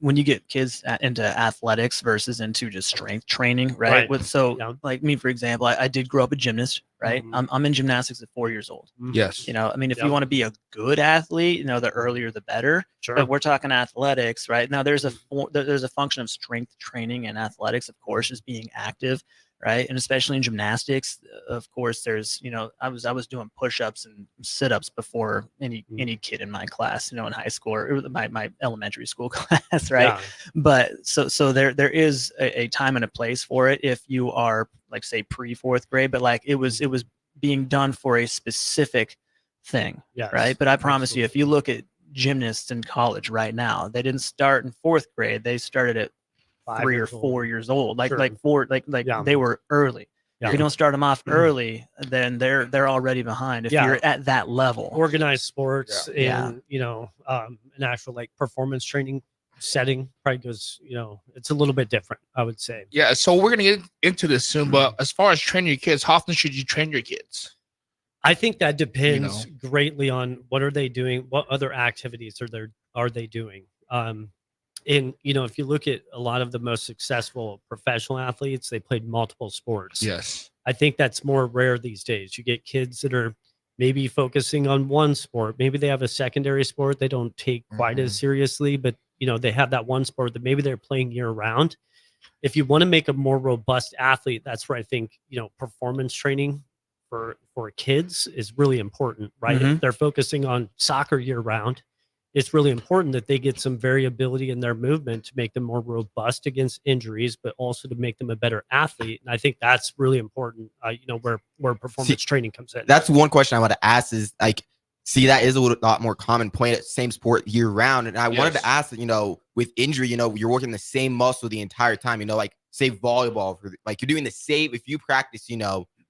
kids into athletics versus into just strength training, right? Right. Like me, for example, I did grow up a gymnast, right? I'm in gymnastics at 4 years old. Yes. You know, I mean, if you want to be a good athlete, you know, the earlier the better. Sure. But we're talking athletics, right? Now there's a function of strength training and athletics, of course, is being active, right? And especially in gymnastics, of course, there's, you know, I was doing push-ups and sit-ups before any kid in my class, you know, in high school or my elementary school class, right? Yeah. But so there is a time and a place for it if you are, like, say, pre-4th grade, but like it was being done for a specific thing, Yes, right? But I promise you, if you look at gymnasts in college right now, they didn't start in 4th grade, they started at 3 or 4 years old, like they were early. Yeah. If you don't start them off early, then they're already behind. If Yeah. you're at that level, Organized sports Yeah. and, you know, an actual like performance training setting probably goes, you know, it's a little bit different, I would say. Yeah, so we're gonna get into this soon, but as far as training your kids, how often should you train your kids? I think that depends greatly on what are they doing, what other activities are they doing. And you know, if you look at a lot of the most successful professional athletes, they played multiple sports. Yes. I think that's more rare these days. You get kids that are maybe focusing on one sport. Maybe they have a secondary sport they don't take quite as seriously, but you know, they have that one sport that maybe they're playing year round. If you want to make a more robust athlete, that's where I think, you know, performance training for kids is really important, right? Mhm. If they're focusing on soccer year round, it's really important that they get some variability in their movement to make them more robust against injuries, but also to make them a better athlete. And I think that's really important, where performance training comes in. That's one question I want to ask is like, see, that is a lot more common playing at same sport year round. And I wanted to ask that, with injury, you're working the same muscle the entire time, like say volleyball, like you're doing the same, if you practice,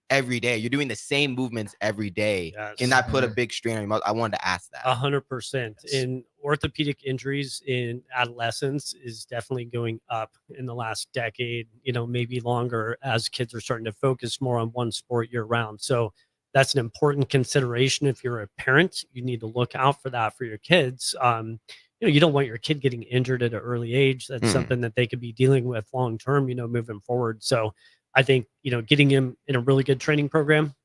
every day, you're doing the same movements every day. Yes. Can that put a big strain on your muscle? I wanted to ask that. 100%. In orthopedic injuries in adolescence is definitely going up in the last decade, maybe longer, as kids are starting to focus more on one sport year round. So that's an important consideration. If you're a parent, you need to look out for that for your kids. You don't want your kid getting injured at an early age. That's something that they could be dealing with long term, moving forward. So I think, getting him in a really good training program,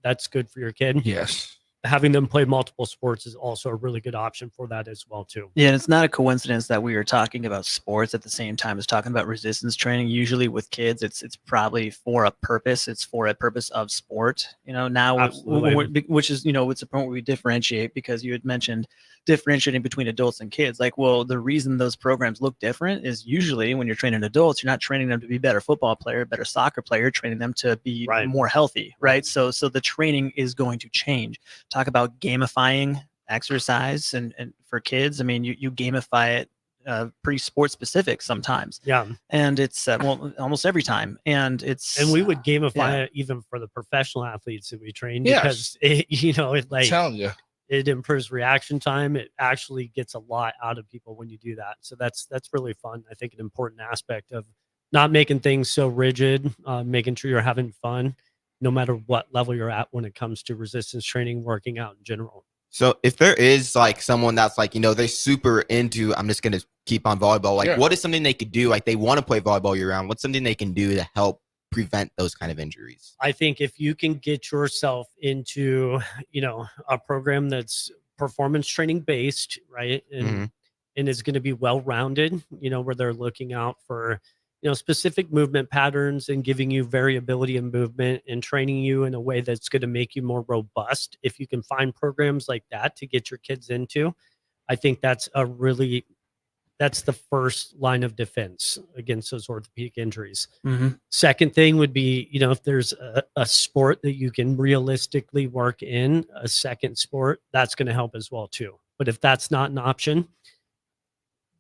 that's good for your kid. Yes. Having them play multiple sports is also a really good option for that as well, too. Yeah, and it's not a coincidence that we are talking about sports at the same time as talking about resistance training. Usually with kids, it's probably for a purpose. It's for a purpose of sport. Now, which is, it's a point where we differentiate, because you had mentioned differentiating between adults and kids. Like, well, the reason those programs look different is usually when you're training adults, you're not training them to be better football player, better soccer player, you're training them to be more healthy, right? So the training is going to change. Talk about gamifying exercise and for kids. I mean, you gamify it pretty sports specific sometimes. Yeah. And it's almost every time. And we would gamify it even for the professional athletes that we train, Yes. because it improves reaction time. It actually gets a lot out of people when you do that. So that's really fun. I think an important aspect of not making things so rigid, making sure you're having fun, no matter what level you're at when it comes to resistance training, working out in general. So if there is like someone that's like, they're super into, I'm just going to keep on volleyball. Like, what is something they could do? Like, they want to play volleyball year round. What's something they can do to help prevent those kind of injuries? I think if you can get yourself into, a program that's performance training based, right? And it's going to be well-rounded, where they're looking out for, specific movement patterns and giving you variability in movement and training you in a way that's going to make you more robust. If you can find programs like that to get your kids into, I think that's the first line of defense against those orthopedic injuries. Second thing would be, if there's a sport that you can realistically work in, a second sport, that's going to help as well too. But if that's not an option,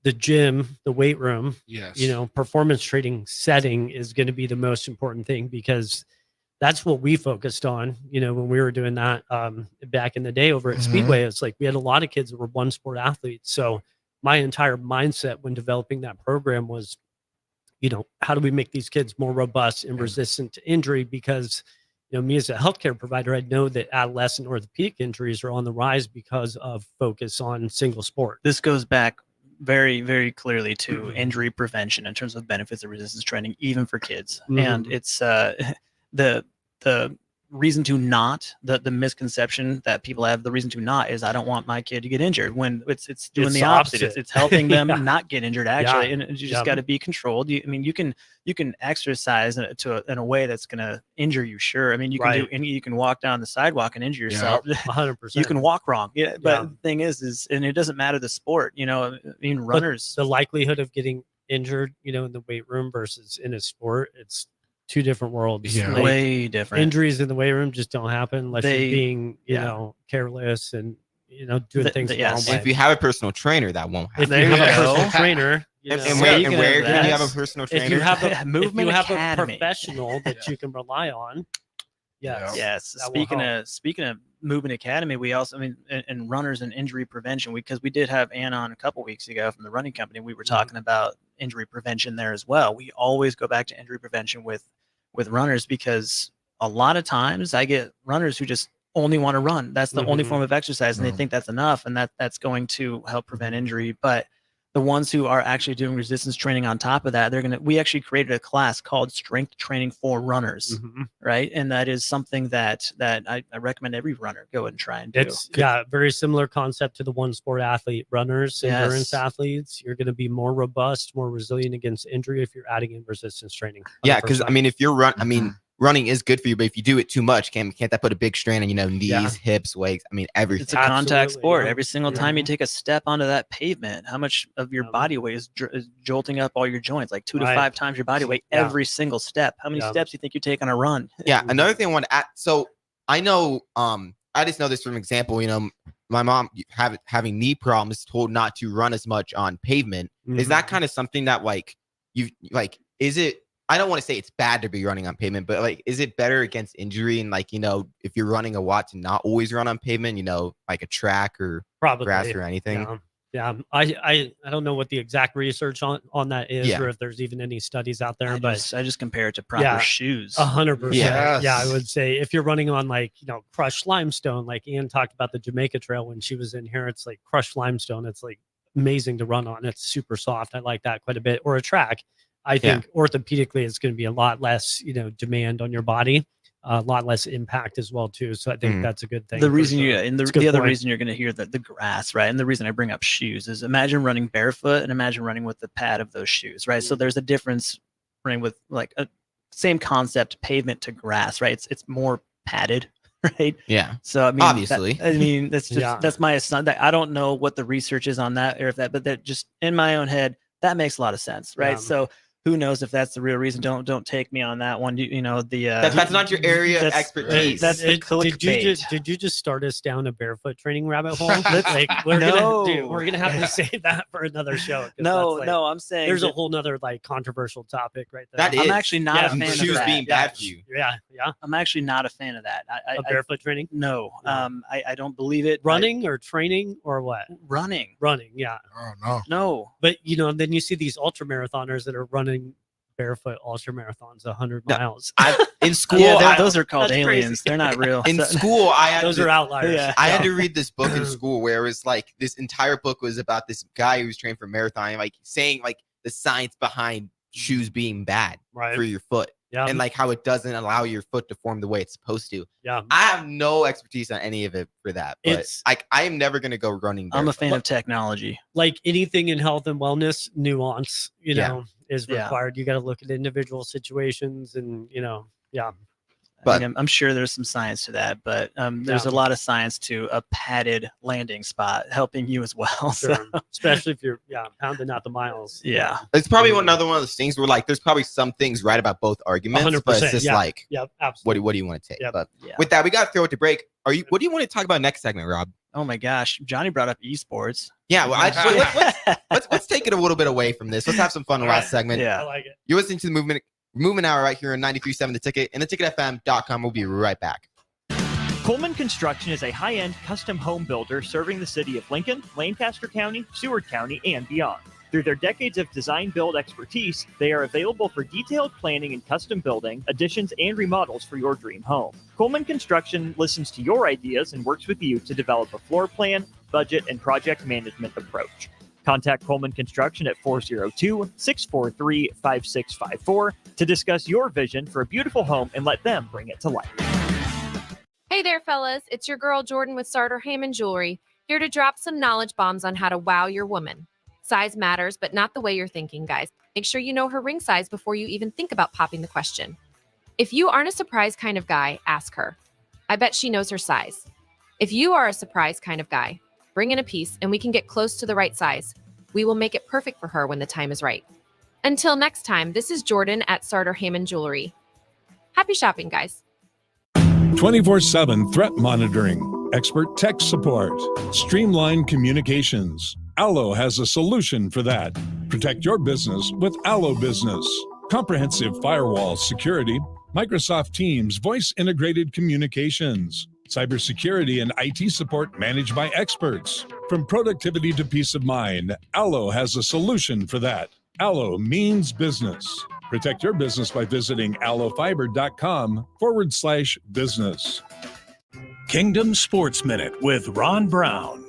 the gym, the weight room, performance training setting is going to be the most important thing, because that's what we focused on, when we were doing that back in the day over at Speedway. It's like we had a lot of kids that were one sport athletes. So my entire mindset when developing that program was, how do we make these kids more robust and resistant to injury? Because, me as a healthcare provider, I know that adolescent orthopedic injuries are on the rise because of focus on single sport. This goes back very, very clearly to injury prevention in terms of benefits of resistance training, even for kids. And it's the reason to not, the misconception that people have, the reason to not is I don't want my kid to get injured, when it's doing the opposite. It's helping them not get injured, actually. And you just got to be controlled. You can exercise in a way that's going to injure you. Sure. I mean, you can you can walk down the sidewalk and injure yourself. 100%. You can walk wrong. Yeah. But the thing is, and it doesn't matter the sport, I mean, runners, but the likelihood of getting injured, in the weight room versus in a sport, it's two different worlds. Way different. Injuries in the weight room just don't happen unless you're being, careless and, doing things the wrong way. If you have a personal trainer, that won't happen. If you have a personal trainer, and where can you have a personal trainer? If you have a Movement Academy. a professional that you can rely on. Yes. Speaking of Movement Academy, we also, and runners and injury prevention, because we did have Ann on a couple weeks ago from the running company. We were talking about injury prevention there as well. We always go back to injury prevention with runners, because a lot of times I get runners who just only want to run. That's the only form of exercise, and they think that's enough, and that's going to help prevent injury. But the ones who are actually doing resistance training on top of that, we actually created a class called Strength Training for Runners, right? And that is something that I recommend every runner go and try and do. It's very similar concept to the one sport athlete. Runners, endurance athletes, you're going to be more robust, more resilient against injury if you're adding in resistance training. 100%. Yeah, because if you're running is good for you, but if you do it too much, can't that put a big strain on, knees, hips, legs? I mean, everything. It's a contact sport. Every single time you take a step onto that pavement, how much of your body weight is jolting up all your joints? Like 2 to 5 times your body weight every single step. How many steps do you think you take on a run? Yeah. Another thing I want to add. So I know, I just know this from example, my mom having knee problems, told not to run as much on pavement. Is that kind of something that is it, I don't want to say it's bad to be running on pavement, but is it better against injury? And if you're running a lot, to not always run on pavement, like a track or grass or anything. Yeah. I don't know what the exact research on that is, or if there's even any studies out there, but I just compare it to proper shoes. 100%. Yes. Yeah. I would say if you're running on crushed limestone, like Ian talked about the Jamaica Trail when she was in here, it's like crushed limestone. It's amazing to run on. It's super soft. I like that quite a bit. Or a track. I think orthopedically it's going to be a lot less, demand on your body, a lot less impact as well too. So I think that's a good thing. The reason the other reason you're going to hear the grass, right? And the reason I bring up shoes is imagine running barefoot and imagine running with the pad of those shoes, right? So there's a difference running with same concept, pavement to grass, right? It's more padded, right? Yeah. So I mean, obviously, that's just that's my assumption. I don't know what the research is on that or if that, but that just in my own head that makes a lot of sense, right? So who knows if that's the real reason? Don't take me on that one. That's not your area of expertise. That's did you just start us down a barefoot training rabbit hole? We're gonna have to save that for another show. No, I'm saying there's a whole nother controversial topic right there. I'm actually not a fan of shoes that. being bad for you. Yeah. I'm actually not a fan of that. Barefoot training? No. I don't believe it. Running or training or what? Running. Yeah. Oh no. But then you see these ultra marathoners that are running barefoot ultra marathons 100 miles. In school, those are called aliens. They're not real. In school, those are outliers. Yeah. I had to read this book in school where it was this entire book was about this guy who was trained for marathon, saying the science behind shoes being bad for your foot. Yeah. And how it doesn't allow your foot to form the way it's supposed to. Yeah. I have no expertise on any of it for that. But I am never going to go running barefoot. I'm a fan of technology. Like anything in health and wellness, nuance, is required. You got to look at individual situations and, But I'm sure there's some science to that, but there's a lot of science to a padded landing spot helping you as well. Sure. So. Especially if you're pounding out the miles. Yeah. It's probably another one of those things where there's probably some things right about both arguments, 100%, but it's just absolutely. what do you want to take? Yep. But with that, we got to throw it to break. What do you want to talk about next segment, Rob? Oh my gosh, Johnny brought up esports. Yeah, well, let's take it a little bit away from this. Let's have some fun in the last segment. Yeah, I like it. You're listening to the Movement Hour right here on 93.7 The Ticket and theticketfm.com. We'll be right back. Coleman Construction is a high-end custom home builder serving the city of Lincoln, Lancaster County, Seward County, and beyond. Through their decades of design-build expertise, they are available for detailed planning and custom building, additions, and remodels for your dream home. Coleman Construction listens to your ideas and works with you to develop a floor plan, budget, and project management approach. Contact Coleman Construction at 402-643-5654 to discuss your vision for a beautiful home and let them bring it to life. Hey there, fellas. It's your girl Jordan with Sartor Heyman Jewelry, here to drop some knowledge bombs on how to wow your woman. Size matters, but not the way you're thinking, guys. Make sure you know her ring size before you even think about popping the question. If you aren't a surprise kind of guy, ask her. I bet she knows her size. If you are a surprise kind of guy, bring in a piece and we can get close to the right size. We will make it perfect for her when the time is right. Until next time, this is Jordan at Sartor Heyman Jewelry. Happy shopping, guys. 24/7 threat monitoring, expert tech support, streamlined communications. Allo has a solution for that. Protect your business with Allo Business. Comprehensive firewall security, Microsoft Teams voice-integrated communications, cybersecurity and IT support managed by experts. From productivity to peace of mind, Allo has a solution for that. Allo means business. Protect your business by visiting allofiber.com/business. Kingdom Sports Minute with Ron Brown.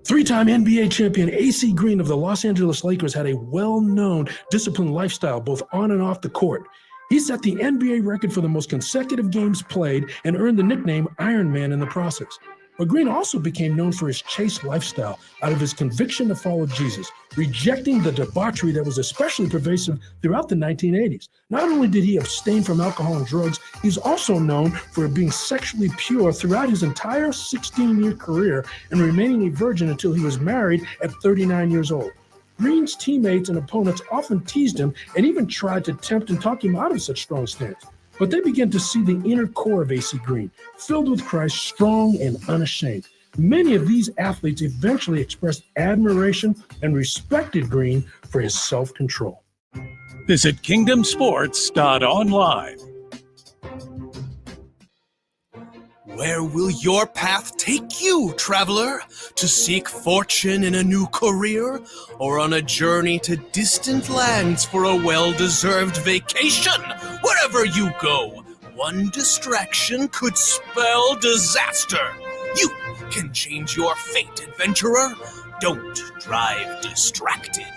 Three-time NBA champion AC Green of the Los Angeles Lakers had a well-known disciplined lifestyle both on and off the court. He set the NBA record for the most consecutive games played and earned the nickname Iron Man in the process. But Green also became known for his chaste lifestyle out of his conviction to follow Jesus, rejecting the debauchery that was especially pervasive throughout the 1980s. Not only did he abstain from alcohol and drugs, he's also known for being sexually pure throughout his entire 16-year career and remaining a virgin until he was married at 39 years old. Green's teammates and opponents often teased him and even tried to tempt and talk him out of such strong stance. But they began to see the inner core of AC Green, filled with Christ, strong and unashamed. Many of these athletes eventually expressed admiration and respected Green for his self-control. Visit kingdomsports.online. Where will your path take you, traveler? To seek fortune in a new career, or on a journey to distant lands for a well-deserved vacation? Wherever you go, one distraction could spell disaster. You can change your fate, adventurer. Don't drive distracted.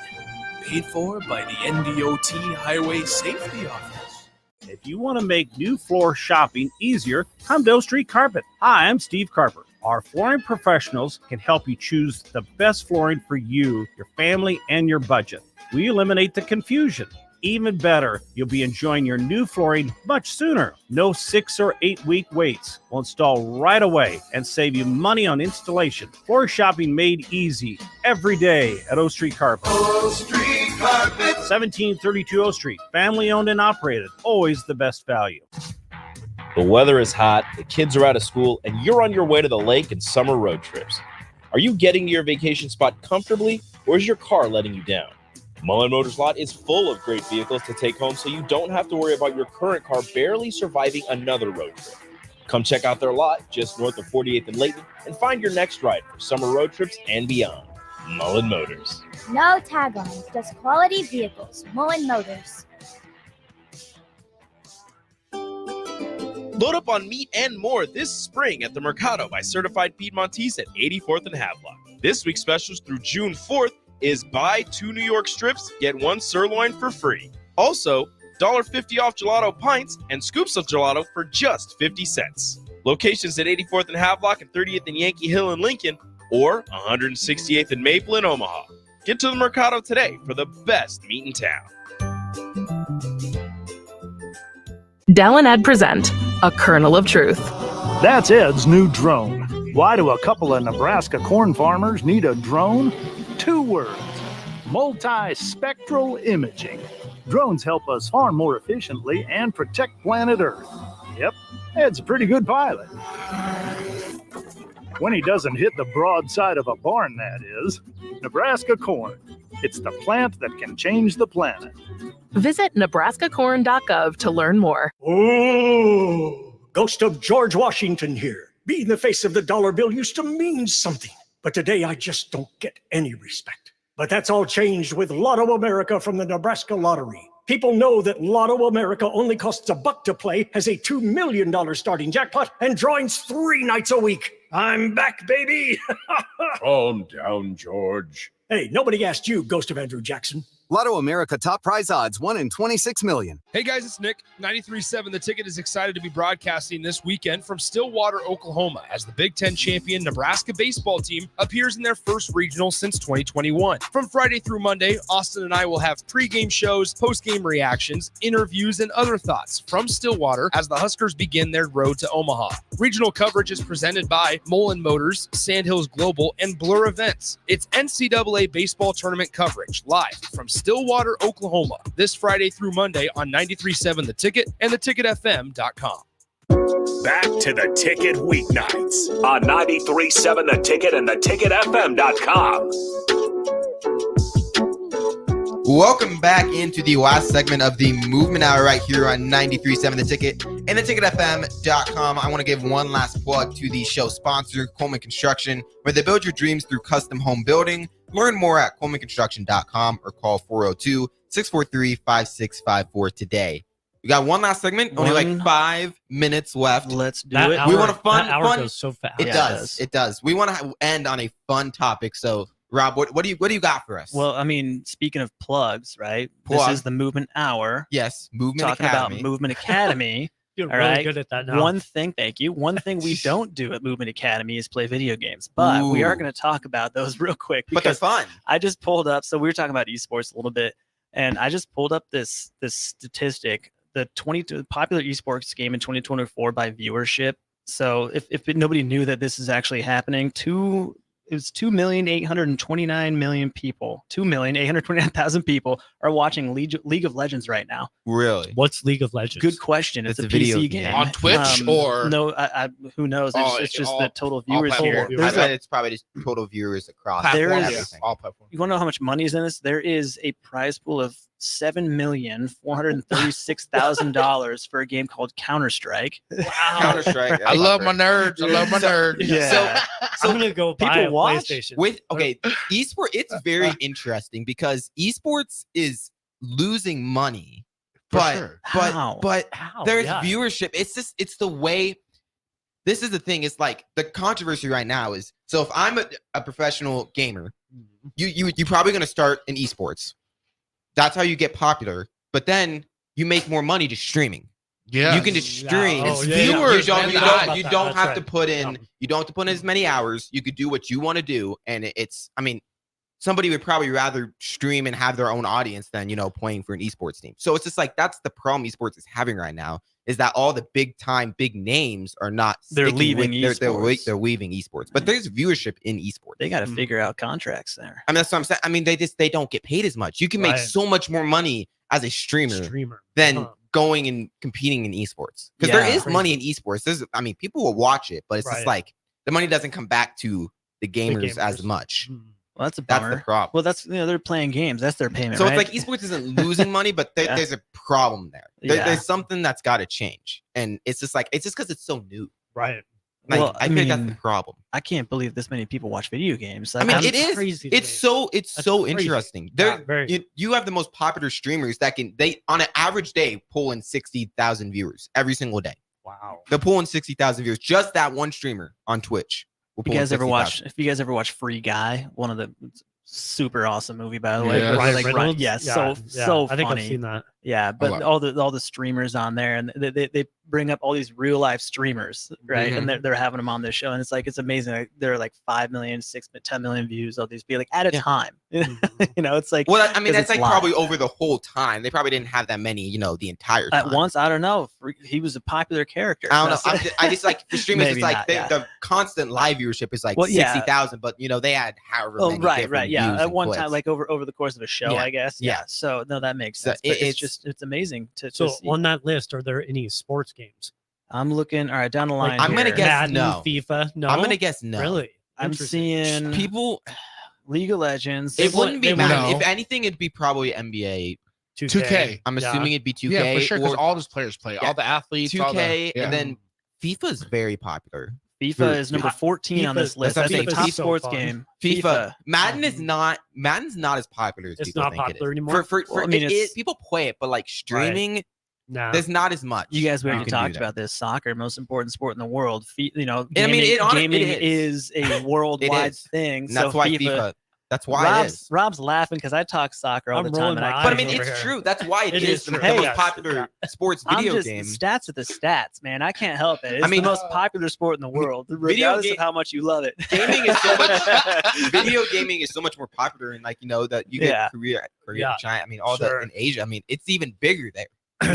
Paid for by the NDOT Highway Safety Office. If you want to make new floor shopping easier, come to O Street Carpet. Hi, I'm Steve Carper. Our flooring professionals can help you choose the best flooring for you, your family, and your budget. We eliminate the confusion. Even better, you'll be enjoying your new flooring much sooner. No 6 or 8 week waits. We'll install right away and save you money on installation. Floor shopping made easy every day at O Street Carpet. O Street Carpet. 1732 O Street. Family owned and operated. Always the best value. The weather is hot, the kids are out of school, and you're on your way to the lake and summer road trips. Are you getting to your vacation spot comfortably, or is your car letting you down? Mullen Motors Lot is full of great vehicles to take home so you don't have to worry about your current car barely surviving another road trip. Come check out their lot just north of 48th and Layton and find your next ride for summer road trips and beyond. Mullen Motors. No taglines, just quality vehicles. Mullen Motors. Load up on meat and more this spring at the Mercado by Certified Piedmontese at 84th and Havelock. This week's specials through June 4th is buy 2 New York strips, get 1 sirloin for free. Also, $1.50 off gelato pints and scoops of gelato for just 50 cents. Locations at 84th and Havelock and 30th and Yankee Hill in Lincoln, or 168th and Maple in Omaha. Get to the Mercado today for the best meat in town. Dell and Ed present A Kernel of Truth. That's Ed's new drone. Why do a couple of Nebraska corn farmers need a drone? 2 words: multi-spectral imaging. Drones help us farm more efficiently and protect planet Earth. Yep, Ed's a pretty good pilot. When he doesn't hit the broadside of a barn, that is. Nebraska corn. It's the plant that can change the planet. Visit nebraskacorn.gov to learn more. Oh, Ghost of George Washington here. Being the face of the dollar bill used to mean something, but today I just don't get any respect. But that's all changed with Lotto America from the Nebraska Lottery. People know that Lotto America only costs $1 to play, has a $2 million starting jackpot, and drawings 3 nights a week. I'm back, baby! Calm down, George. Hey, nobody asked you, Ghost of Andrew Jackson. Lotto America top prize odds, 1 in 26 million. Hey guys, it's Nick. 93.7 The Ticket is excited to be broadcasting this weekend from Stillwater, Oklahoma, as the Big Ten champion Nebraska baseball team appears in their first regional since 2021. From Friday through Monday, Austin and I will have pregame shows, postgame reactions, interviews, and other thoughts from Stillwater as the Huskers begin their road to Omaha. Regional coverage is presented by Mullen Motors, Sandhills Global, and Blur Events. It's NCAA baseball tournament coverage live from Stillwater, Oklahoma, this Friday through Monday on 93.7 The Ticket and theticketfm.com. Back to The Ticket weeknights on 93.7 The Ticket and theticketfm.com. Welcome back into the last segment of the Movement Hour right here on 93.7 The Ticket and theticketfm.com. I want to give one last plug to the show sponsor, Coleman Construction, where they build your dreams through custom home building. Learn more at colemanconstruction.com or call 402-643-5654 today. We got one last segment, only like 5 minutes left. Let's do That it. We want a fun. That hour goes so fast. It does. It does. We want to end on a fun topic. So, Rob, what do you got for us? Well, I mean, speaking of plugs, right? Plug. This is the Movement Hour. Yes, Movement Talking Academy. about Movement Academy. You're All really right. good at that now. Thank you. One thing we don't do at Movement Academy is play video games, but we are Ooh. going to talk about those real quick. But they're because fun. I just pulled up. So we were talking about esports a little bit, and I just pulled up this statistic: the popular esports game in 2024 by viewership. So if nobody knew that this is actually happening, it was 2,829,000 people. 2,829,000 people are watching League of Legends right now. Really? What's League of Legends? Good question. It's a video PC game. game On Twitch or no? Who knows? It's just the total viewers here. I bet it's probably just total viewers across There everything. is all platforms. You want to know how much money is in this? There is a prize pool of $7,436,000 for a game called Counter-Strike. Counter Strike. I love my nerds. I love my nerds. Yeah. So I'm gonna go buy people a watch PlayStation. Esport. It's very interesting because esports is losing money, but How? there's Yeah. viewership. It's the way. This is the thing. It's like the controversy right now is, so if I'm a professional gamer, you're probably going to start in esports. That's how you get popular. But then you make more money just streaming. Yeah. You can just stream. It's viewers, You man. don't That's have right. to put in. You don't have to put in as many hours. You could do what you want to do, and it's. I mean, somebody would probably rather stream and have their own audience than playing for an esports team. So it's just like that's the problem esports is having right now is that all the big names are not. They're sticking leaving with- esports. They're leaving esports, but there's viewership in esports. They got to figure out contracts there. I mean, that's what I'm saying. I mean, they don't get paid as much. You can make Right. so much more money as a streamer than Huh. going and competing in esports because there Yeah. is money in esports. People will watch it, but it's just Right. like the money doesn't come back to the gamers as gamers. much. Well, that's a That's bummer. the problem. Well, that's they're playing games. That's their payment. So right? it's like esports isn't losing money, but Yeah. there's a problem there. Yeah. There's something that's got to change, and it's just because it's so new. Right. Like, Well, I I think that's mean, the problem. I can't believe this many people watch video games. I mean, I'm- it is. crazy to It's me. so That's so crazy. interesting. Yeah, There, very. you have the most popular streamers that they on an average day pull in 60,000 viewers every single day. Wow. They're pulling 60,000 viewers. Just that one streamer on Twitch. Will If you pull in guys ever 60,000. watch, if you guys ever watch Free Guy, one of the super awesome movie by the way. Yeah. but Ryan like, Reynolds? yeah, Yeah, so yeah. so I think funny. I've seen that. Yeah, but lot. all the streamers on there, and they bring up all these real life streamers, right? And they're having them on this show, and it's like it's amazing. Like, they're like 5 million, 6, 10 million views. All these be like at a time. It's like Well, I mean, 'cause that's it's like live. probably over the whole time. They probably didn't have that many, the entire time. At once. I don't know. He was a popular character. I don't know. That's- I just like for streamers, Maybe it's like not, yeah. the constant live viewership is like Well, yeah. 60,000, but they had however Oh, many right, different yeah. views At and one clicks. time, like over the course of a show, Yeah, I guess. yeah. Yeah. So no, that makes So sense. But it's it's amazing to So see. on that list, are there any sports games? I'm looking. All right, down the line. Like, I'm gonna here. guess Madden, no. FIFA. No, I'm gonna guess no. Really? I'm Interesting. seeing People, League of Legends. it wouldn't be they Madden. wouldn't. If anything, it'd be probably NBA. 2K. I'm Yeah. assuming it'd be 2K. Yeah, for sure. Because or all those players play. Yeah. All the athletes. all 2K, the, yeah. and then FIFA's very popular. FIFA is number 14 on this FIFA list. that's That's what the I'm top saying. sports so fun. game. FIFA. Madden's not as popular as It's people not think popular it is. anymore? Well, I mean, it's- people play it, but like streaming, Nah. there's not as much. You guys, we that already can do talked there. about this. Soccer, most important sport in the world. Gaming, I mean, it gaming is. is a worldwide is. thing. And that's so why FIFA. That's why it is. Rob's laughing because I talk soccer all I'm the time. rolling And my I But I eyes mean, over it's here. true. That's why It it is is the true. most Yes. popular sports video game. Stats are the stats, man. I can't help it. It's mean, the most popular sport in the world, video regardless game- of how much you love it. Gaming is so much. Video gaming is so much more popular, and like that you get Yeah. Korea, Yeah. China. I mean, all Sure. the in Asia. I mean, it's even bigger there.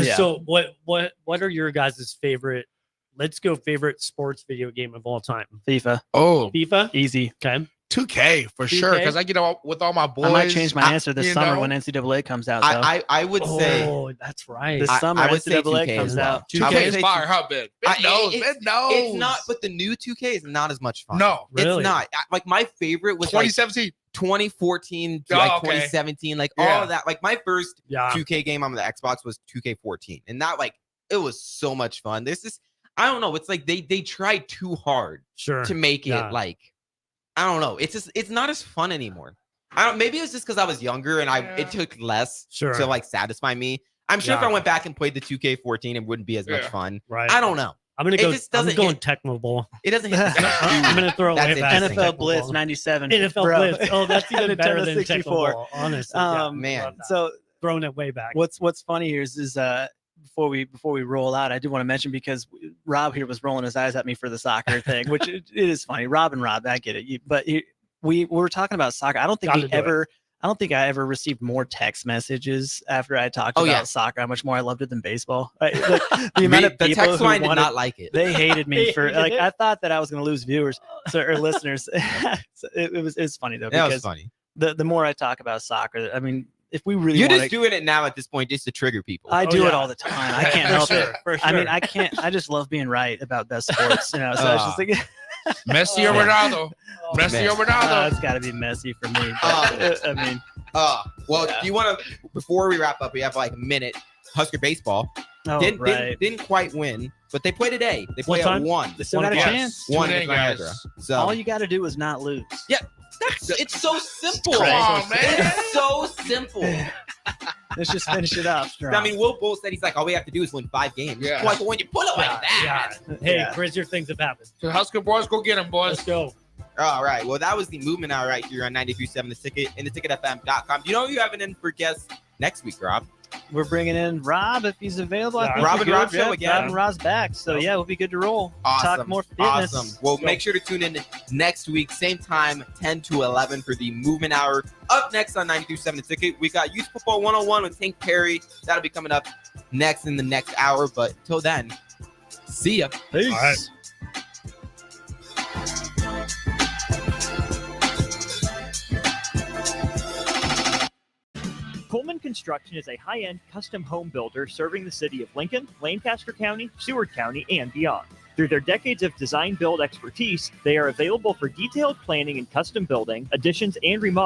Yeah. So what are your guys' favorite? Let's go favorite sports video game of all time. FIFA, Oh, FIFA. easy. Okay. 2K for sure. 2K? Because I get all with all my boys. I might change my I- answer this you summer know, when NCAA comes out. Though. I would say Oh, that's right. this I- summer I would say NCAA 2K comes as well. out. 2K I would is say fire, huh, Ben? Ben knows. it's, Ben knows. it's not, but the new 2K is not as much fun. No. Really? It's not. Like my favorite was like 2017. 2014 to Oh, like okay. 2017, like Yeah. all of that. Like my first Yeah. 2K game on the Xbox was 2K14, and that like it was so much fun. There's this, I don't know. It's like they tried too hard Sure. to make it Yeah. like, I don't know. It's not as fun anymore. I don't. Maybe it was just because I was younger and it took less Sure. to like satisfy me. I'm sure if Yeah. I went back and played the 2K14, it wouldn't be as much Yeah. fun. Right. I don't know. I'm gonna It go. just I'm doesn't going hit- Tecmo Bowl. It doesn't hit the same I'm dude. gonna throw it That's way back. interesting. NFL Tecmo Blitz Bowl. 97. NFL bro. Blitz. Oh, that's even better Nintendo than Tecmo 64. Bowl. Honestly, yeah, man. love that. So throwing it way back. what's funny here is before we roll out, I do want to mention, because Rob here was rolling his eyes at me for the soccer thing, which it is funny. Rob, I get it. But we were talking about soccer. I don't think I ever received more text messages after I talked about soccer, how much more I loved it than baseball. The amount of people text line who did not like it. They hated me for I thought that I was going to lose viewers or listeners. It's funny though. That because was funny. The more I talk about soccer, I mean, if we really you're just doing it now at this point just to trigger people. I do it all the time. I can't help it. I mean, I can't. I just love being right about best sports. So it's just like Messi or Ronaldo. Messi or Ronaldo. It's got to be Messi for me. But, I mean, do you want to? Before we wrap up, we have like a minute. Husker baseball didn't quite win, but they play today. They play at 1. They still got a chance. 1 against Niagara. So all you got to do is not lose. Yeah. It's so simple. Come on, man. It's so simple. Let's just finish it up. I mean, Will Bull said he's like, all we have to do is win 5 games. Yeah. Like, when you put it like that. Hey, crazier things have happened. So Husker boys, go get them, boys. Let's go. All right. Well, that was the Movement Hour right here on 93.7 The Ticket and theticketfm.com. Do you know who you have in for guests next week, Rob? We're bringing in Rob if he's available. Rob and Rob show again. Rob and Rob's back. So, yeah, we'll be good to roll. Awesome. Talk more fitness. Awesome. Well, make sure to tune in next week, same time, 10 to 11 for the Movement Hour. Up next on 92.7 The Ticket, we got Youth Football 101 with Tank Perry. That'll be coming up next in the next hour. But until then, see ya. Peace. All right. Coleman Construction is a high-end custom home builder serving the city of Lincoln, Lancaster County, Seward County, and beyond. Through their decades of design-build expertise, they are available for detailed planning and custom building, additions, and remodels.